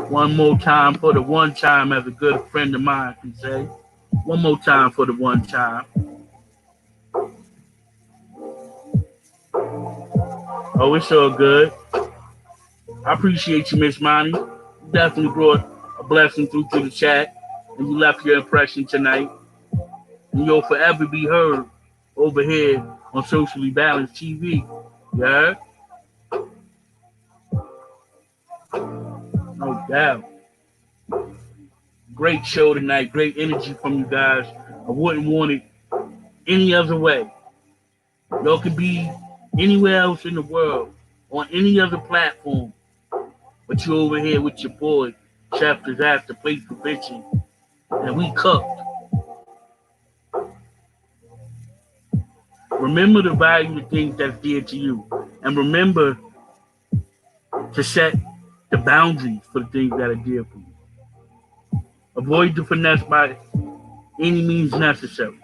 One more time for the one time, as a good friend of mine can say. One more time for the one time. Oh, it's all good. I appreciate you, Miss Monty. You definitely brought a blessing through to the chat, and you left your impression tonight. And you'll forever be heard over here on Socially Balanced TV. You heard? No doubt. Great show tonight. Great energy from you guys. I wouldn't want it any other way. Y'all could be anywhere else in the world, on any other platform, but you over here with your boy, Chef Disaster, Place for Bitching, and we cooked. Remember to value the things that's dear to you. And remember to set the boundaries for the things that are dear for you. Avoid the finesse by any means necessary.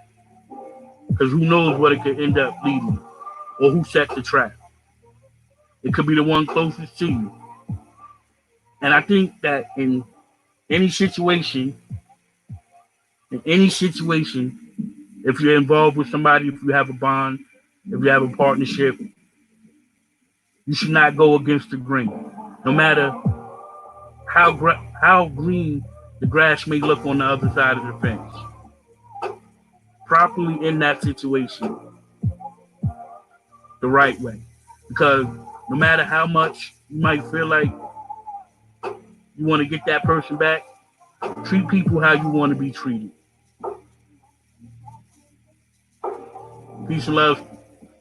Because who knows what it could end up leading or who sets the trap. It could be the one closest to you. And I think that any situation, in any situation, if you're involved with somebody, if you have a bond, if you have a partnership, you should not go against the grain. No matter how green the grass may look on the other side of the fence. Properly in that situation the right way. Because no matter how much you might feel like you want to get that person back, treat people how you want to be treated. Peace and love.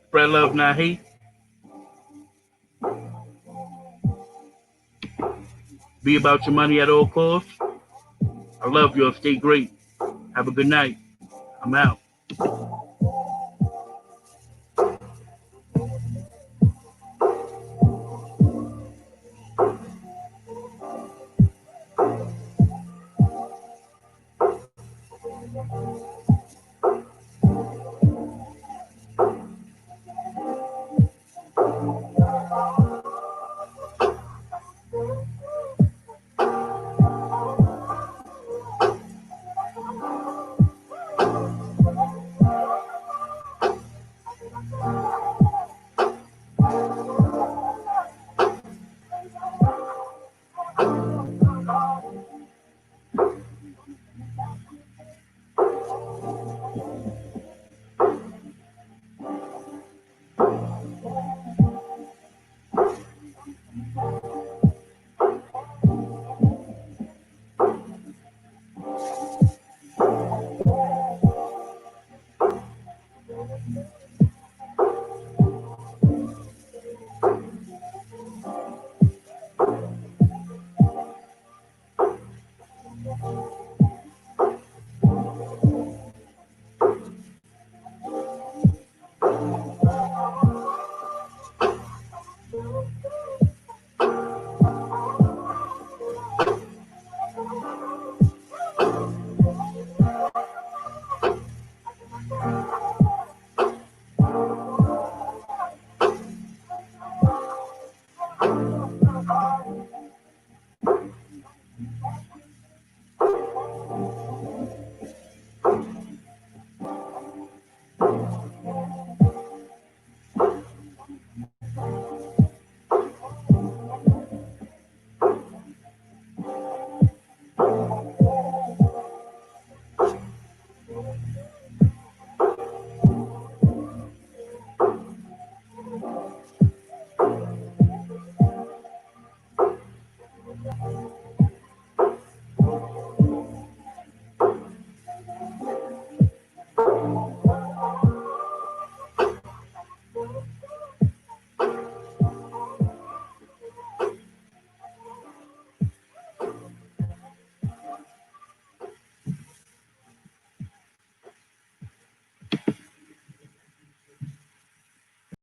Spread love, not hate. Be about your money at all costs. I love you. Stay great. Have a good night. I'm out.